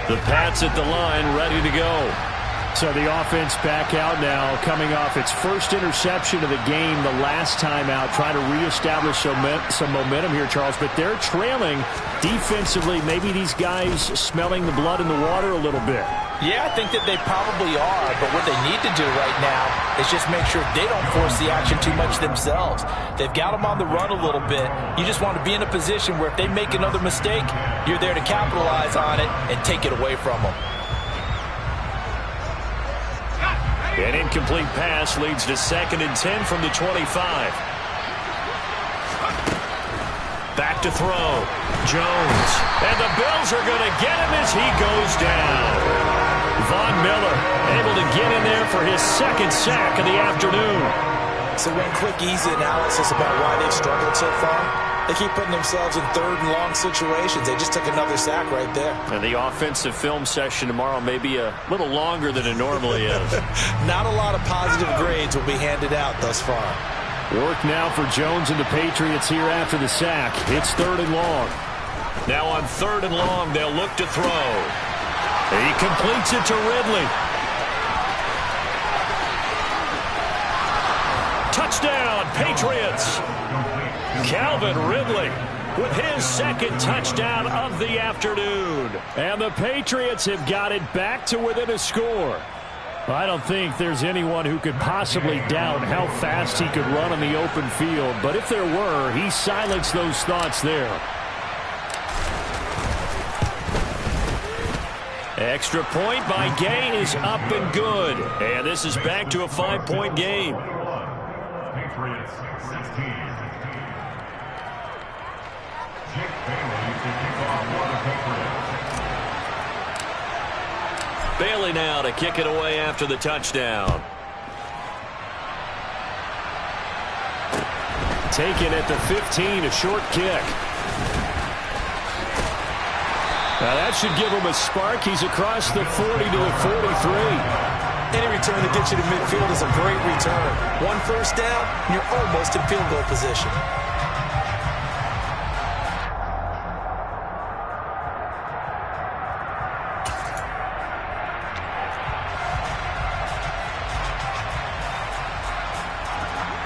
[SPEAKER 4] The Pats at the line, ready to go.
[SPEAKER 7] So the offense back out now, coming off its first interception of the game the last time out, trying to reestablish some momentum here, Charles. But they're trailing defensively. Maybe these guys smelling the blood in the water a little bit.
[SPEAKER 5] Yeah, I think that they probably are, but what they need to do right now is just make sure they don't force the action too much themselves. They've got them on the run a little bit. You just want to be in a position where if they make another mistake, you're there to capitalize on it and take it away from them.
[SPEAKER 4] An incomplete pass leads to 2nd and 10 from the 25. Back to throw. Jones. And the Bills are going to get him as he goes down. Von Miller able to get in there for his 2nd sack of the afternoon.
[SPEAKER 5] So one quick, easy analysis about why they've struggled so far. They keep putting themselves in 3rd and long situations. They just took another sack right there.
[SPEAKER 4] And the offensive film session tomorrow may be a little longer than it normally is.
[SPEAKER 5] Not a lot of positive grades will be handed out thus far.
[SPEAKER 7] Work now for Jones and the Patriots here after the sack. It's 3rd and long.
[SPEAKER 4] Now on 3rd and long, they'll look to throw. He completes it to Ridley. Touchdown, Patriots. Calvin Ridley with his 2nd touchdown of the afternoon.
[SPEAKER 7] And the Patriots have got it back to within a score. I don't think there's anyone who could possibly doubt how fast he could run on the open field. But if there were, he silenced those thoughts there.
[SPEAKER 4] Extra point by Gay is up and good. And this is back to a 5-point game.
[SPEAKER 6] Patriots 16. Jake Bailey to kick off for the Patriots.
[SPEAKER 4] Bailey now to kick it away after the touchdown.
[SPEAKER 7] Taken at the 15, a short kick. Now that should give him a spark. He's across the 40 to the 43.
[SPEAKER 5] Any return that gets you to midfield is a great return. 1 first down, and you're almost in field goal position.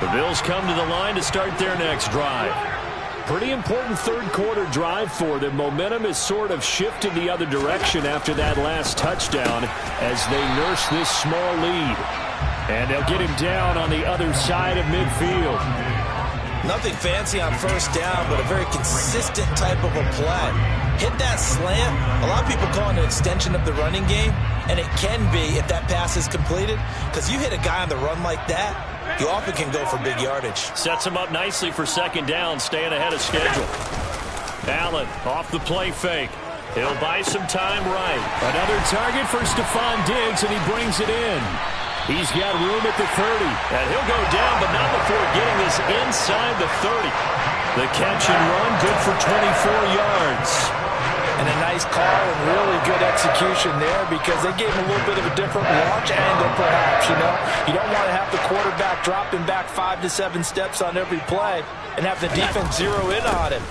[SPEAKER 4] The Bills come to the line to start their next drive.
[SPEAKER 7] Pretty important 3rd quarter drive for them. Momentum has sort of shifted the other direction after that last touchdown as they nurse this small lead. And they'll get him down on the other side of midfield.
[SPEAKER 5] Nothing fancy on first down, but a very consistent type of a play. Hit that slant. A lot of people call it an extension of the running game, and it can be if that pass is completed, because you hit a guy on the run like that, you often can go for big yardage.
[SPEAKER 4] Sets him up nicely for 2nd down, staying ahead of schedule. Allen off the play fake. He'll buy some time right.
[SPEAKER 7] Another target for Stephon Diggs, and he brings it in. He's got room at the 30.
[SPEAKER 4] And he'll go down, but not before getting this inside the 30. The catch and run, good for 24 yards.
[SPEAKER 5] And a nice call and really good execution there because they gave him a little bit of a different launch angle perhaps, you know. You don't want to have the quarterback dropping back 5 to 7 steps on every play and have the defense zero in on him.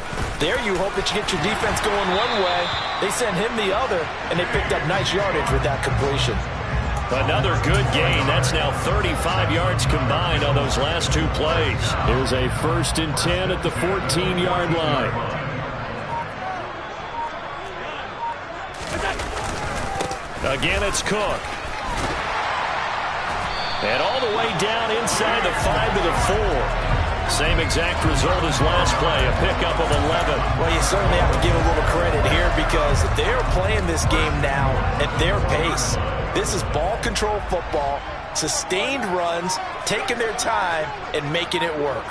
[SPEAKER 5] There you hope that you get your defense going one way. They sent him the other, and they picked up nice yardage with that completion.
[SPEAKER 4] Another good gain. That's now 35 yards combined on those last 2 plays.
[SPEAKER 7] Here's a 1st and 10 at the 14-yard line.
[SPEAKER 4] Again, it's Cook. And all the way down inside the 5 to the 4. Same exact result as last play, a pickup of 11.
[SPEAKER 5] Well, you certainly have to give a little credit here because they're playing this game now at their pace. This is ball control football, sustained runs, taking their time, and making it work.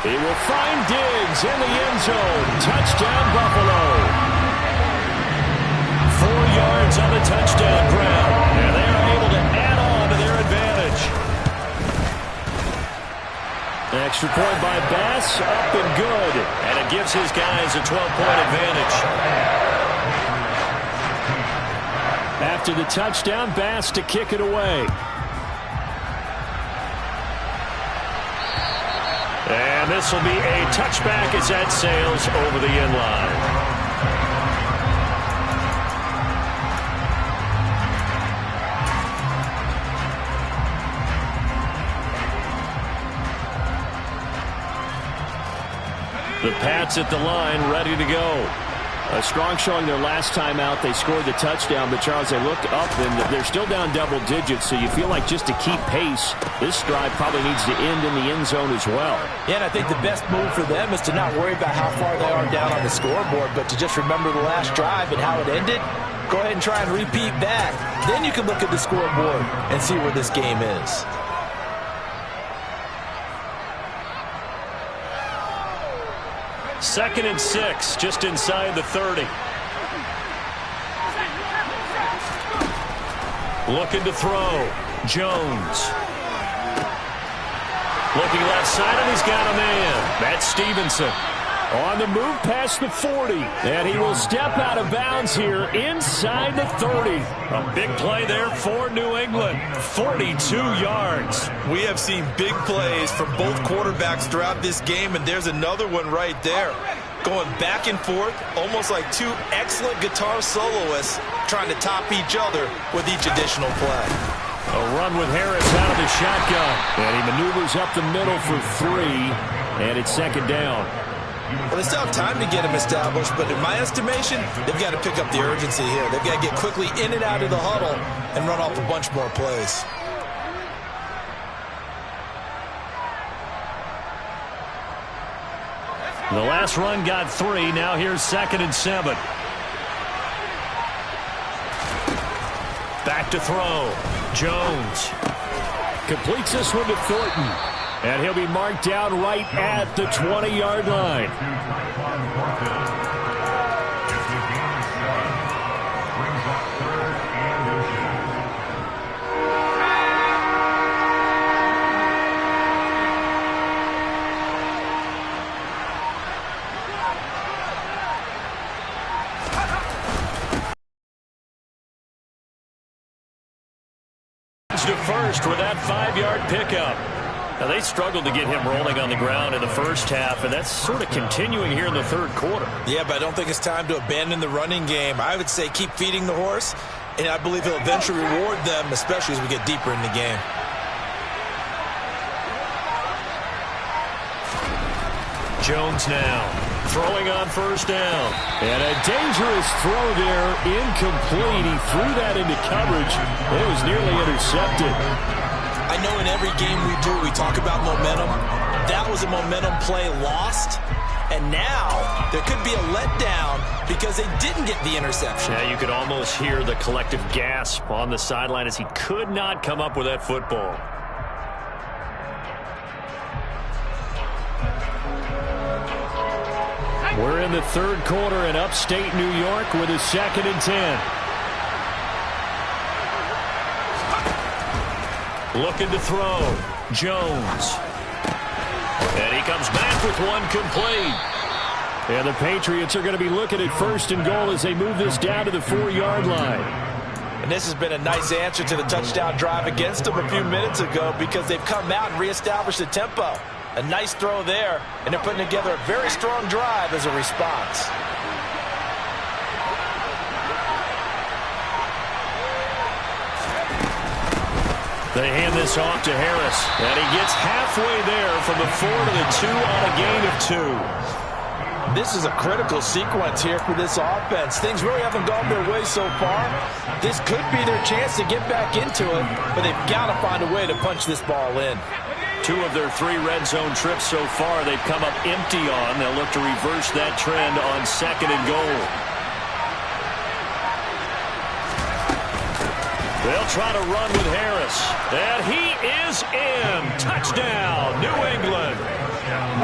[SPEAKER 7] He will find Diggs in the end zone. Touchdown, Buffalo. 4 yards on the touchdown ground. And they are able to add on to their advantage. Extra point by Bass, up and good.
[SPEAKER 4] And it gives his guys a 12-point advantage.
[SPEAKER 7] After the touchdown, Bass to kick it away.
[SPEAKER 4] And this will be a touchback as that sails over the end line. The Pats at the line, ready to go.
[SPEAKER 7] A strong showing their last time out. They scored the touchdown, but Charles, they looked up and they're still down double digits, so you feel like just to keep pace, this drive probably needs to end in the end zone as well.
[SPEAKER 5] Yeah, and I think the best move for them is to not worry about how far they are down on the scoreboard, but to just remember the last drive and how it ended. Go ahead and try and repeat that. Then you can look at the scoreboard and see where this game is.
[SPEAKER 7] Second and 6, just inside the 30. Looking to throw. Jones. Looking left side, and he's got a man. That's Stevenson. On the move past the 40. And he will step out of bounds here inside the 30. A big play there for New England. 42 yards.
[SPEAKER 5] We have seen big plays from both quarterbacks throughout this game, and there's another one right there. Going back and forth, almost like two excellent guitar soloists trying to top each other with each additional play.
[SPEAKER 7] A run with Harris out of the shotgun. And he maneuvers up the middle for 3. And it's second down.
[SPEAKER 5] Well, they still have time to get him established, but in my estimation, they've got to pick up the urgency here. They've got to get quickly in and out of the huddle and run off a bunch more plays.
[SPEAKER 7] The last run got 3. Now here's second and 7. Back to throw. Jones completes this one to Thornton. And he'll be marked down right at the 20-yard line. To first with that 5-yard pickup. Now, they struggled to get him rolling on the ground in the first half, and that's sort of continuing here in the third quarter.
[SPEAKER 5] Yeah, but I don't think it's time to abandon the running game. I would say keep feeding the horse, and I believe he'll eventually reward them, especially as we get deeper in the game.
[SPEAKER 7] Jones now throwing on first down. And a dangerous throw there, incomplete. He threw that into coverage. It was nearly intercepted.
[SPEAKER 5] I know in every game we do, we talk about momentum. That was a momentum play lost. And now there could be a letdown because they didn't get the interception.
[SPEAKER 7] Yeah, you could almost hear the collective gasp on the sideline as he could not come up with that football. We're in the third quarter in upstate New York with a second and 10. Looking to throw. Jones. And he comes back with one complete. And the Patriots are going to be looking at first and goal as they move this down to the 4-yard line.
[SPEAKER 5] And this has been a nice answer to the touchdown drive against them a few minutes ago because they've come out and reestablished the tempo. A nice throw there, and they're putting together a very strong drive as a response.
[SPEAKER 7] They hand this off to Harris, and he gets halfway there from the 4 to the 2 on a gain of 2.
[SPEAKER 5] This is a critical sequence here for this offense. Things really haven't gone their way so far. This could be their chance to get back into it, but they've got to find a way to punch this ball in.
[SPEAKER 7] 2 of their 3 red zone trips so far they've come up empty on. They'll look to reverse that trend on second and goal. They'll try to run with Harris. And he is in. Touchdown, New England.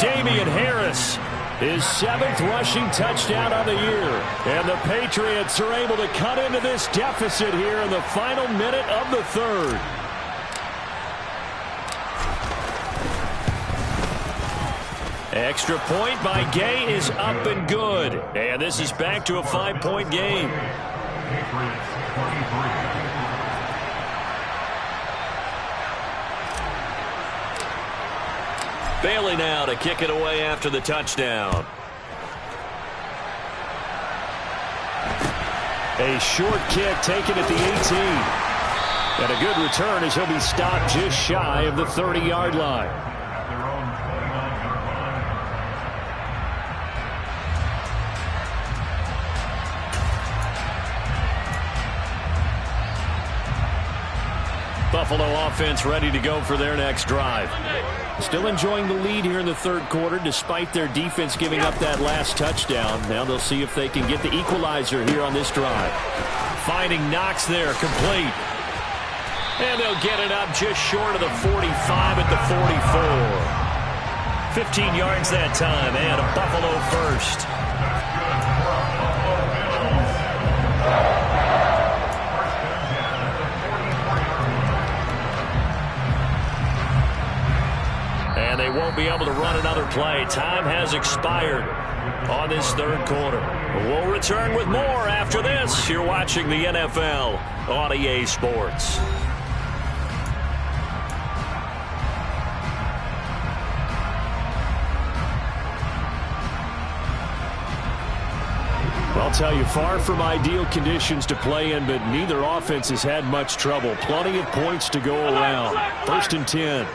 [SPEAKER 7] Damian Harris, his 7th rushing touchdown of the year. And the Patriots are able to cut into this deficit here in the final minute of the third. Extra point by Gay is up and good. And this is back to a 5-point game. Bailey now to kick it away after the touchdown. A short kick taken at the 18. And a good return as he'll be stopped just shy of the 30-yard line. Buffalo offense ready to go for their next drive. Still enjoying the lead here in the third quarter despite their defense giving up that last touchdown. Now they'll see if they can get the equalizer here on this drive. Finding Knox there, complete. And they'll get it up just short of the 45 at the 44. 15 yards that time, and a Buffalo first. And they won't be able to run another play. Time has expired on this third quarter. We'll return with more after this. You're watching the NFL on EA Sports. I'll tell you, far from ideal conditions to play in, but neither offense has had much trouble. Plenty of points to go around. 1st and 10.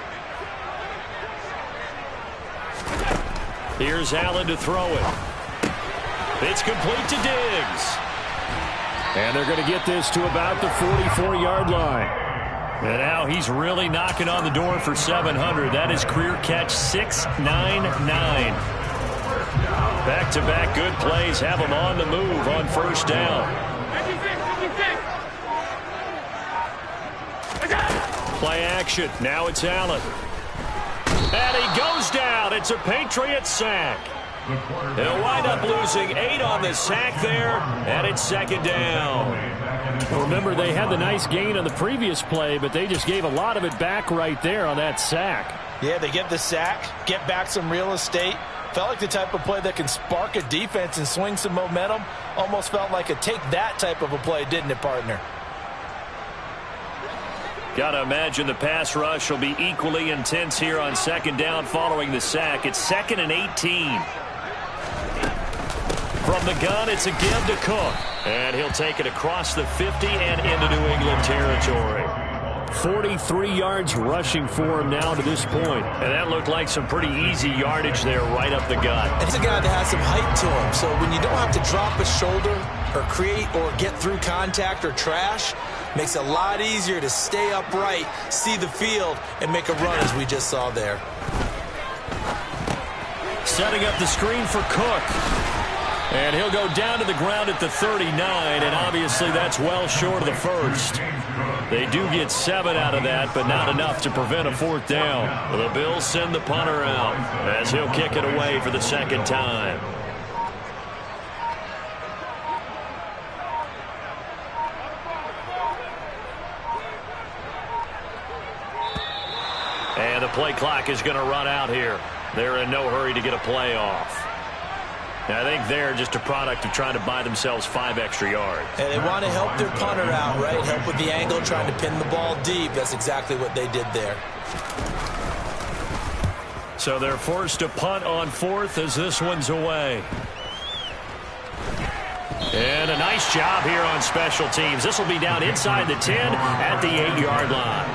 [SPEAKER 7] Here's Allen to throw it. It's complete to Diggs. And they're going to get this to about the 44-yard line. And now he's really knocking on the door for 700. That is career catch 699. Back-to-back good plays have him on the move on first down. Play action. Now it's Allen. And he goes down. It's a Patriot sack. They'll wind up losing 8 on the sack there, and it's 2nd down. Remember, they had the nice gain on the previous play, but they just gave a lot of it back right there on that sack.
[SPEAKER 5] Yeah, they get the sack, get back some real estate. Felt like the type of play that can spark a defense and swing some momentum. Almost felt like a take-that type of a play, didn't it, partner?
[SPEAKER 7] Got to imagine the pass rush will be equally intense here on 2nd down following the sack. It's 2nd and 18. From the gun, it's a give to Cook. And he'll take it across the 50 and into New England territory. 43 yards rushing for him now to this point. And that looked like some pretty easy yardage there right up the gut.
[SPEAKER 5] It's a guy that has some height to him, so when you don't have to drop a shoulder or create or get through contact or trash, makes it a lot easier to stay upright, see the field, and make a run as we just saw there.
[SPEAKER 7] Setting up the screen for Cook. And he'll go down to the ground at the 39, and obviously that's well short of the first. They do get 7 out of that, but not enough to prevent a 4th down. The Bills send the punter out as he'll kick it away for the 2nd time. And the play clock is going to run out here. They're in no hurry to get a play off. I think they're just a product of trying to buy themselves 5 extra yards.
[SPEAKER 5] And they want to help their punter out, right? Help with the angle, trying to pin the ball deep. That's exactly what they did there.
[SPEAKER 7] So they're forced to punt on 4th as this one's away. And a nice job here on special teams. This will be down inside the 10 at the 8-yard line.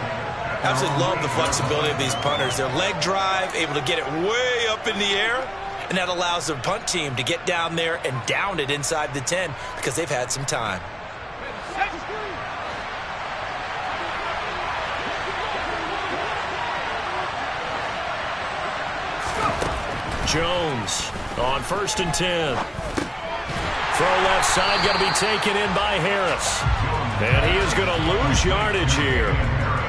[SPEAKER 5] Absolutely love the flexibility of these punters. Their leg drive, able to get it way up in the air. And that allows their punt team to get down there and down it inside the 10 because they've had some time.
[SPEAKER 7] Jones on 1st and 10. Throw left side, going to be taken in by Harris. And he is going to lose yardage here.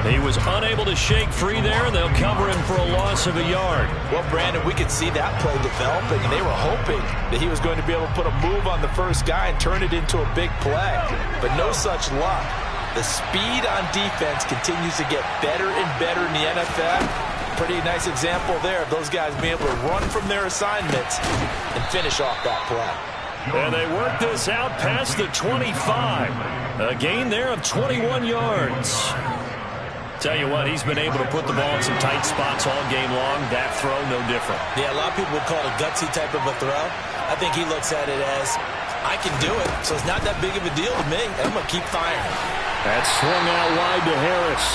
[SPEAKER 7] He was unable to shake free there, and they'll cover him for a loss of a yard.
[SPEAKER 5] Well, Brandon, we could see that play developing, and they were hoping that he was going to be able to put a move on the first guy and turn it into a big play. But no such luck. The speed on defense continues to get better and better in the NFL. Pretty nice example there of those guys being able to run from their assignments and finish off that play.
[SPEAKER 7] And they work this out past the 25. A gain there of 21 yards. Tell you what, he's been able to put the ball in some tight spots all game long. That throw, no different.
[SPEAKER 5] Yeah, a lot of people would call it a gutsy type of a throw. I think he looks at it as, I can do it, so it's not that big of a deal to me. I'm going to keep firing.
[SPEAKER 7] That's swung out wide to Harris.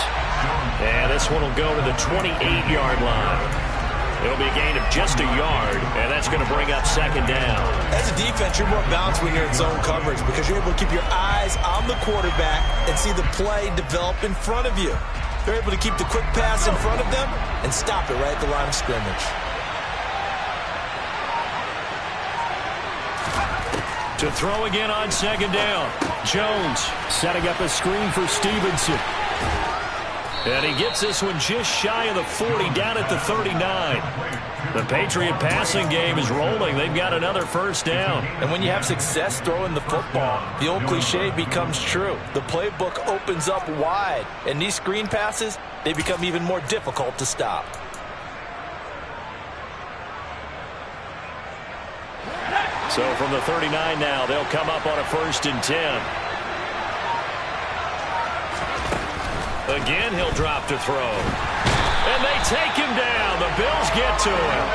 [SPEAKER 7] And this one will go to the 28-yard line. It'll be a gain of just a yard, and that's going to bring up 2nd down.
[SPEAKER 5] As a defense, you're more balanced when you're in zone coverage because you're able to keep your eyes on the quarterback and see the play develop in front of you. They're able to keep the quick pass in front of them and stop it right at the line of scrimmage.
[SPEAKER 7] To throw again on second down. Jones setting up a screen for Stevenson. And he gets this one just shy of the 40, down at the 39. The Patriot passing game is rolling. They've got another first down.
[SPEAKER 5] And when you have success throwing the football, the old cliche becomes true. The playbook opens up wide, and these screen passes, they become even more difficult to stop.
[SPEAKER 7] So from the 39 now, they'll come up on a 1st and 10. Again, he'll drop to throw. And they take him down. The Bills get to him.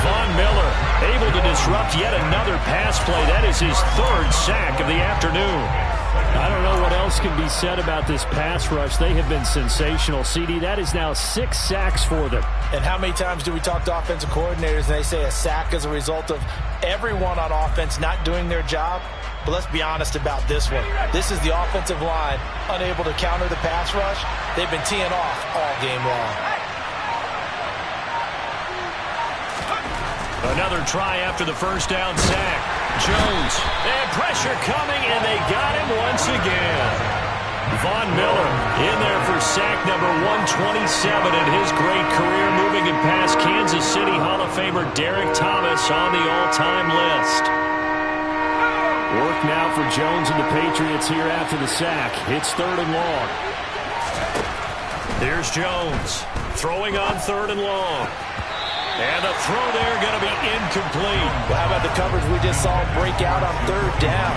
[SPEAKER 7] Von Miller able to disrupt yet another pass play. That is his 3rd sack of the afternoon. I don't know what else can be said about this pass rush. They have been sensational. CD, that is now 6 sacks for them.
[SPEAKER 5] And how many times do we talk to offensive coordinators and they say a sack is a result of everyone on offense not doing their job? But let's be honest about this one. This is the offensive line unable to counter the pass rush. They've been teeing off all game long.
[SPEAKER 7] Another try after the first down sack. Jones, and pressure coming, and they got him once again. Von Miller in there for sack number 127 in his great career, moving it past Kansas City Hall of Famer Derek Thomas on the all-time list. Work now for Jones and the Patriots here after the sack. It's 3rd and long. Here's Jones throwing on 3rd and long. And the throw there going to be incomplete.
[SPEAKER 5] Well, how about the coverage we just saw break out on 3rd down?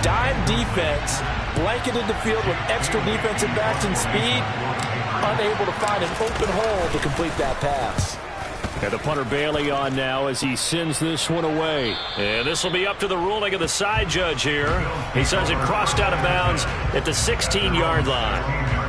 [SPEAKER 5] Dime defense, blanketed the field with extra defensive backs and speed, unable to find an open hole to complete that pass.
[SPEAKER 7] And the punter Bailey on now as he sends this one away. And this will be up to the ruling of the side judge here. He says it crossed out of bounds at the 16-yard line.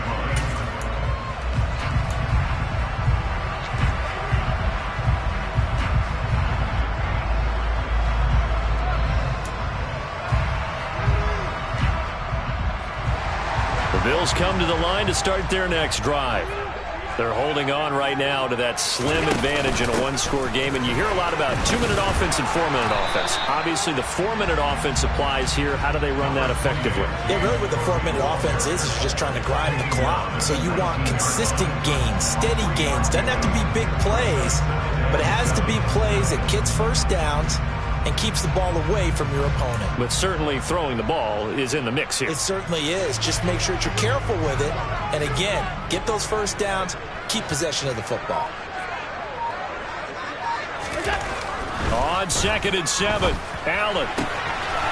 [SPEAKER 7] Bills come to the line to start their next drive. They're holding on right now to that slim advantage in a one-score game, and you hear a lot about 2-minute offense and 4-minute offense. Obviously, the 4-minute offense applies here. How do they run that effectively?
[SPEAKER 5] Yeah, really what the 4-minute offense is you're just trying to grind the clock. So you want consistent gains, steady gains. Doesn't have to be big plays, but it has to be plays that gets first downs and keeps the ball away from your opponent.
[SPEAKER 7] But certainly throwing the ball is in the mix here.
[SPEAKER 5] It certainly is. Just make sure that you're careful with it. And again, get those first downs, keep possession of the football.
[SPEAKER 7] On 2nd and 7, Allen.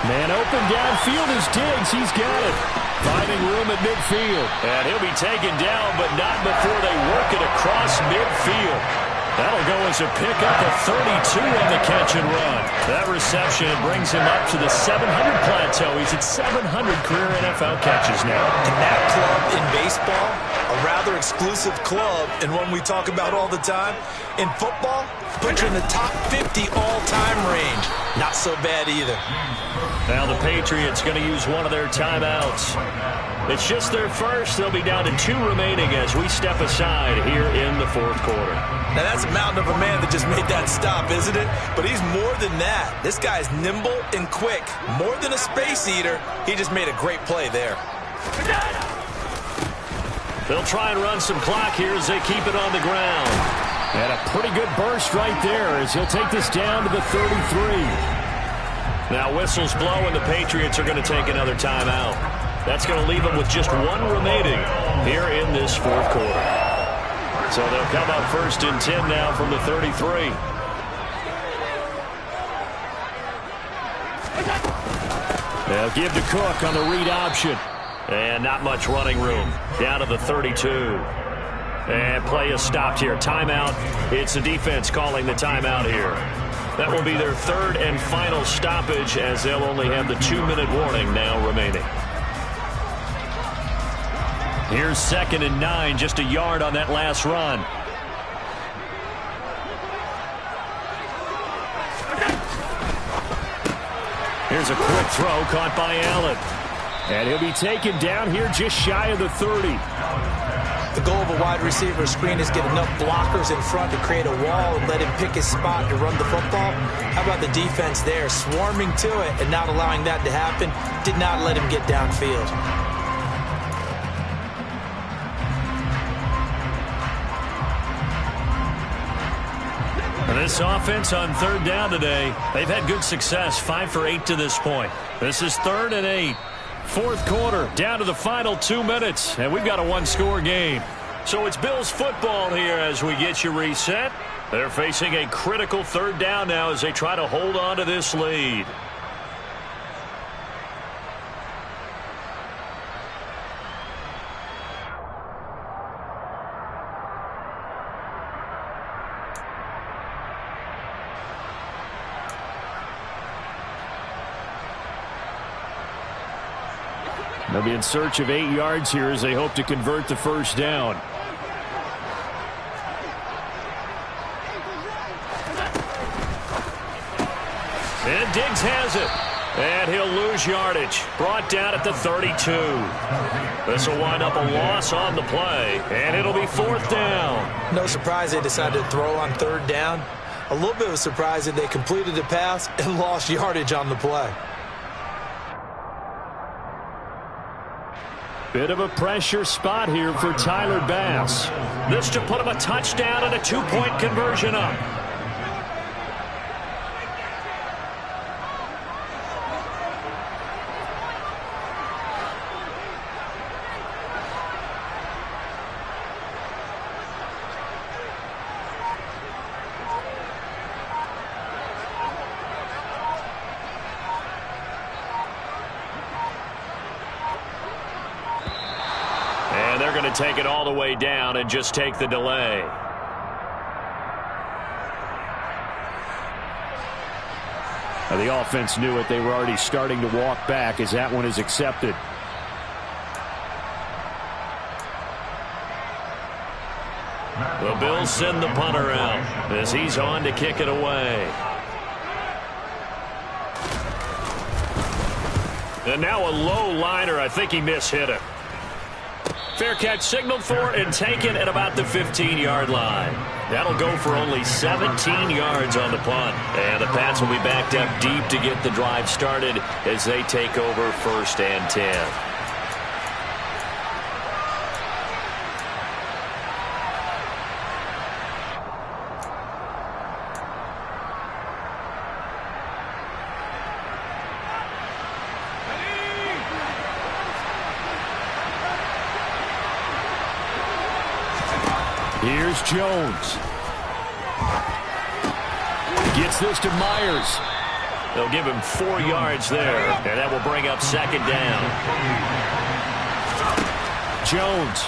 [SPEAKER 7] Man open downfield is Diggs. He's got it. Finding room at midfield. And he'll be taken down, but not before they work it across midfield. That'll go as a pickup of 32 on the catch and run. That reception brings him up to the 700 plateau. He's at 700 career NFL catches now.
[SPEAKER 5] And that club in baseball, a rather exclusive club and one we talk about all the time. In football, put you in the top 50 all-time range. Not so bad either.
[SPEAKER 7] Now the Patriots going to use one of their timeouts. It's just their first. They'll be down to 2 remaining as we step aside here in the 4th quarter.
[SPEAKER 5] Now that's a mountain of a man that just made that stop, isn't it? But he's more than that. This guy's nimble and quick. More than a space eater, he just made a great play there.
[SPEAKER 7] They'll try and run some clock here as they keep it on the ground. And a pretty good burst right there as he'll take this down to the 33. Now whistles blow and the Patriots are going to take another timeout. That's going to leave them with just 1 remaining here in this 4th quarter. So they'll come up 1st and 10 now from the 33. They'll give to Cook on the read option. And not much running room. Down to the 32. And play is stopped here. Timeout. It's the defense calling the timeout here. That will be their 3rd and final stoppage as they'll only have the 2-minute warning now remaining. Here's 2nd and 9, just a yard on that last run. Here's a quick throw caught by Allen. And he'll be taken down here just shy of the 30.
[SPEAKER 5] The goal of a wide receiver screen is get enough blockers in front to create a wall and let him pick his spot to run the football. How about the defense there, swarming to it and not allowing that to happen? Did not let him get downfield.
[SPEAKER 7] This offense on third down today, they've had good success, 5 for 8 to this point. This is 3rd and 8. Fourth quarter, down to the final 2 minutes, and we've got a one-score game. So it's Bills football here as we get you reset. They're facing a critical third down now as they try to hold on to this lead. They'll be in search of 8 yards here as they hope to convert the first down. And Diggs has it. And he'll lose yardage. Brought down at the 32. This will wind up a loss on the play. And it'll be 4th down.
[SPEAKER 5] No surprise they decided to throw on 3rd down. A little bit of a surprise that they completed the pass and lost yardage on the play.
[SPEAKER 7] Bit of a pressure spot here for Tyler Bass. This to put him a touchdown and a 2-point conversion up. And they're going to take it all the way down and just take the delay. Now the offense knew it. They were already starting to walk back as that one is accepted. The Bills send the punter out as he's on to kick it away. And now a low liner. I think he mishit it. Fair catch signaled for and taken at about the 15-yard line. That'll go for only 17 yards on the punt. And the Pats will be backed up deep to get the drive started as they take over 1st and 10. Here's Jones. Gets this to Myers. They'll give him 4 yards there, and that will bring up 2nd down. Jones.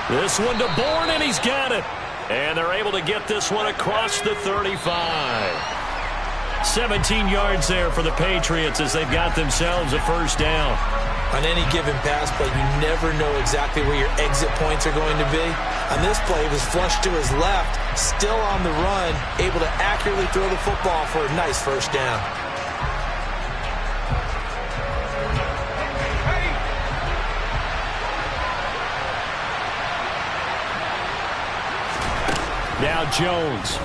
[SPEAKER 7] This one to Bourne, and he's got it. And they're able to get this one across the 35. 17 yards there for the Patriots as they've got themselves a 1st down.
[SPEAKER 5] On any given pass play, you never know exactly where your exit points are going to be. On this play, it was flushed to his left, still on the run, able to accurately throw the football for a nice 1st down.
[SPEAKER 7] Now Jones.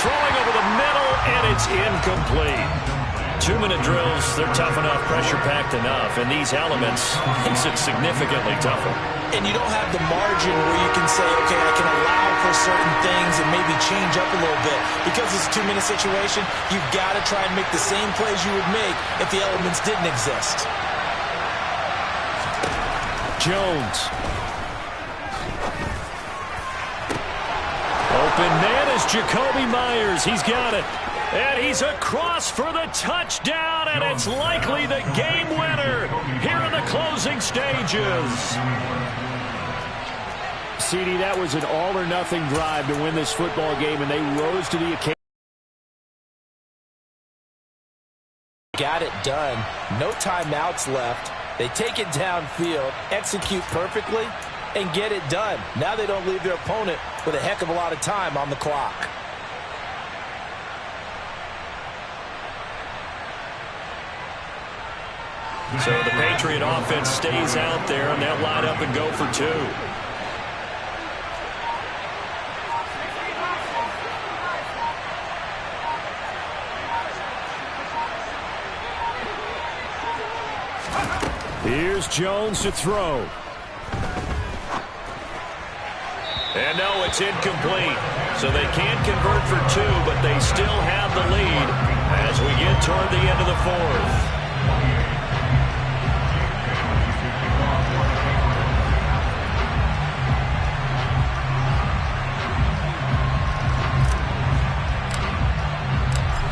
[SPEAKER 7] Throwing over the middle, and it's incomplete. 2-minute drills, they're tough enough, pressure-packed enough, and these elements makes it significantly tougher.
[SPEAKER 5] And you don't have the margin where you can say, okay, I can allow for certain things and maybe change up a little bit. Because it's a 2-minute situation, you've got to try and make the same plays you would make if the elements didn't exist.
[SPEAKER 7] Jones. Open man is Jacoby Myers. He's got it. And he's across for the touchdown, and it's likely the game winner here in the closing stages. CD, that was an all-or-nothing drive to win this football game, and they rose to the occasion.
[SPEAKER 5] Got it done. No timeouts left. They take it downfield, execute perfectly, and get it done. Now they don't leave their opponent with a heck of a lot of time on the clock.
[SPEAKER 4] So the Patriot offense stays out there, and they'll line up and go for 2. Here's Jones to throw. And no, it's incomplete. So they can't convert for 2, but they still have the lead as we get toward the end of the 4th.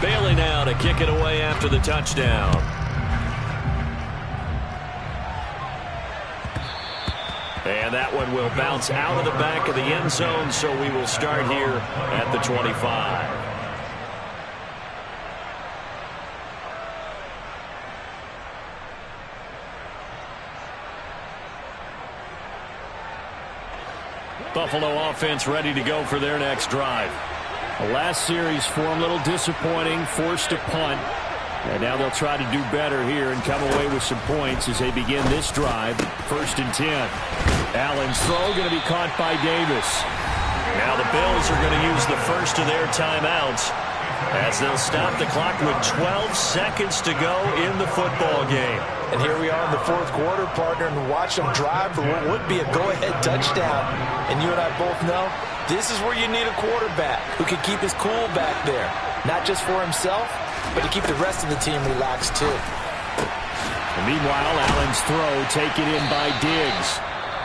[SPEAKER 4] Bailey now to kick it away after the touchdown. And that one will bounce out of the back of the end zone, so we will start here at the 25. Buffalo offense ready to go for their next drive. The last series for them a little disappointing, forced a punt. And now they'll try to do better here and come away with some points as they begin this drive. 1st and 10. Allen's throw going to be caught by Davis. Now the Bills are going to use the first of their timeouts as they'll stop the clock with 12 seconds to go in the football game.
[SPEAKER 5] And here we are in the 4th quarter, partner, and watch them drive for what would be a go-ahead touchdown. And you and I both know this is where you need a quarterback who can keep his cool back there. Not just for himself, but to keep the rest of the team relaxed too.
[SPEAKER 4] And meanwhile, Allen's throw taken in by Diggs.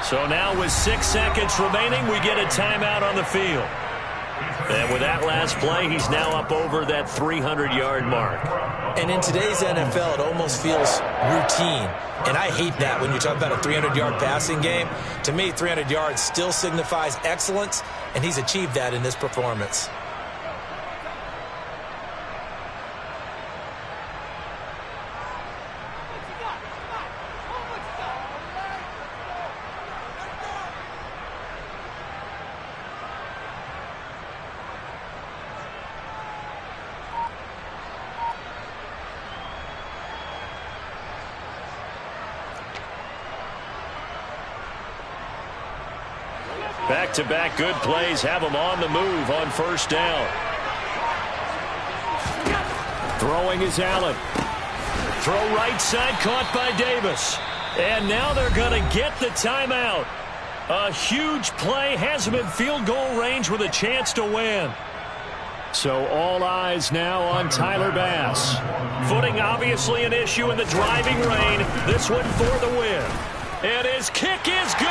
[SPEAKER 4] So now with 6 seconds remaining, we get a timeout on the field. And with that last play, he's now up over that 300-yard mark.
[SPEAKER 5] And in today's NFL, it almost feels routine. And I hate that when you talk about a 300-yard passing game. To me, 300 yards still signifies excellence, and he's achieved that in this performance.
[SPEAKER 4] Back-to-back good plays have him on the move on 1st down. Throwing is Allen. Throw right side caught by Davis. And now they're going to get the timeout. A huge play has him in field goal range with a chance to win. So all eyes now on Tyler Bass. Footing obviously an issue in the driving rain. This one for the win. And his kick is good.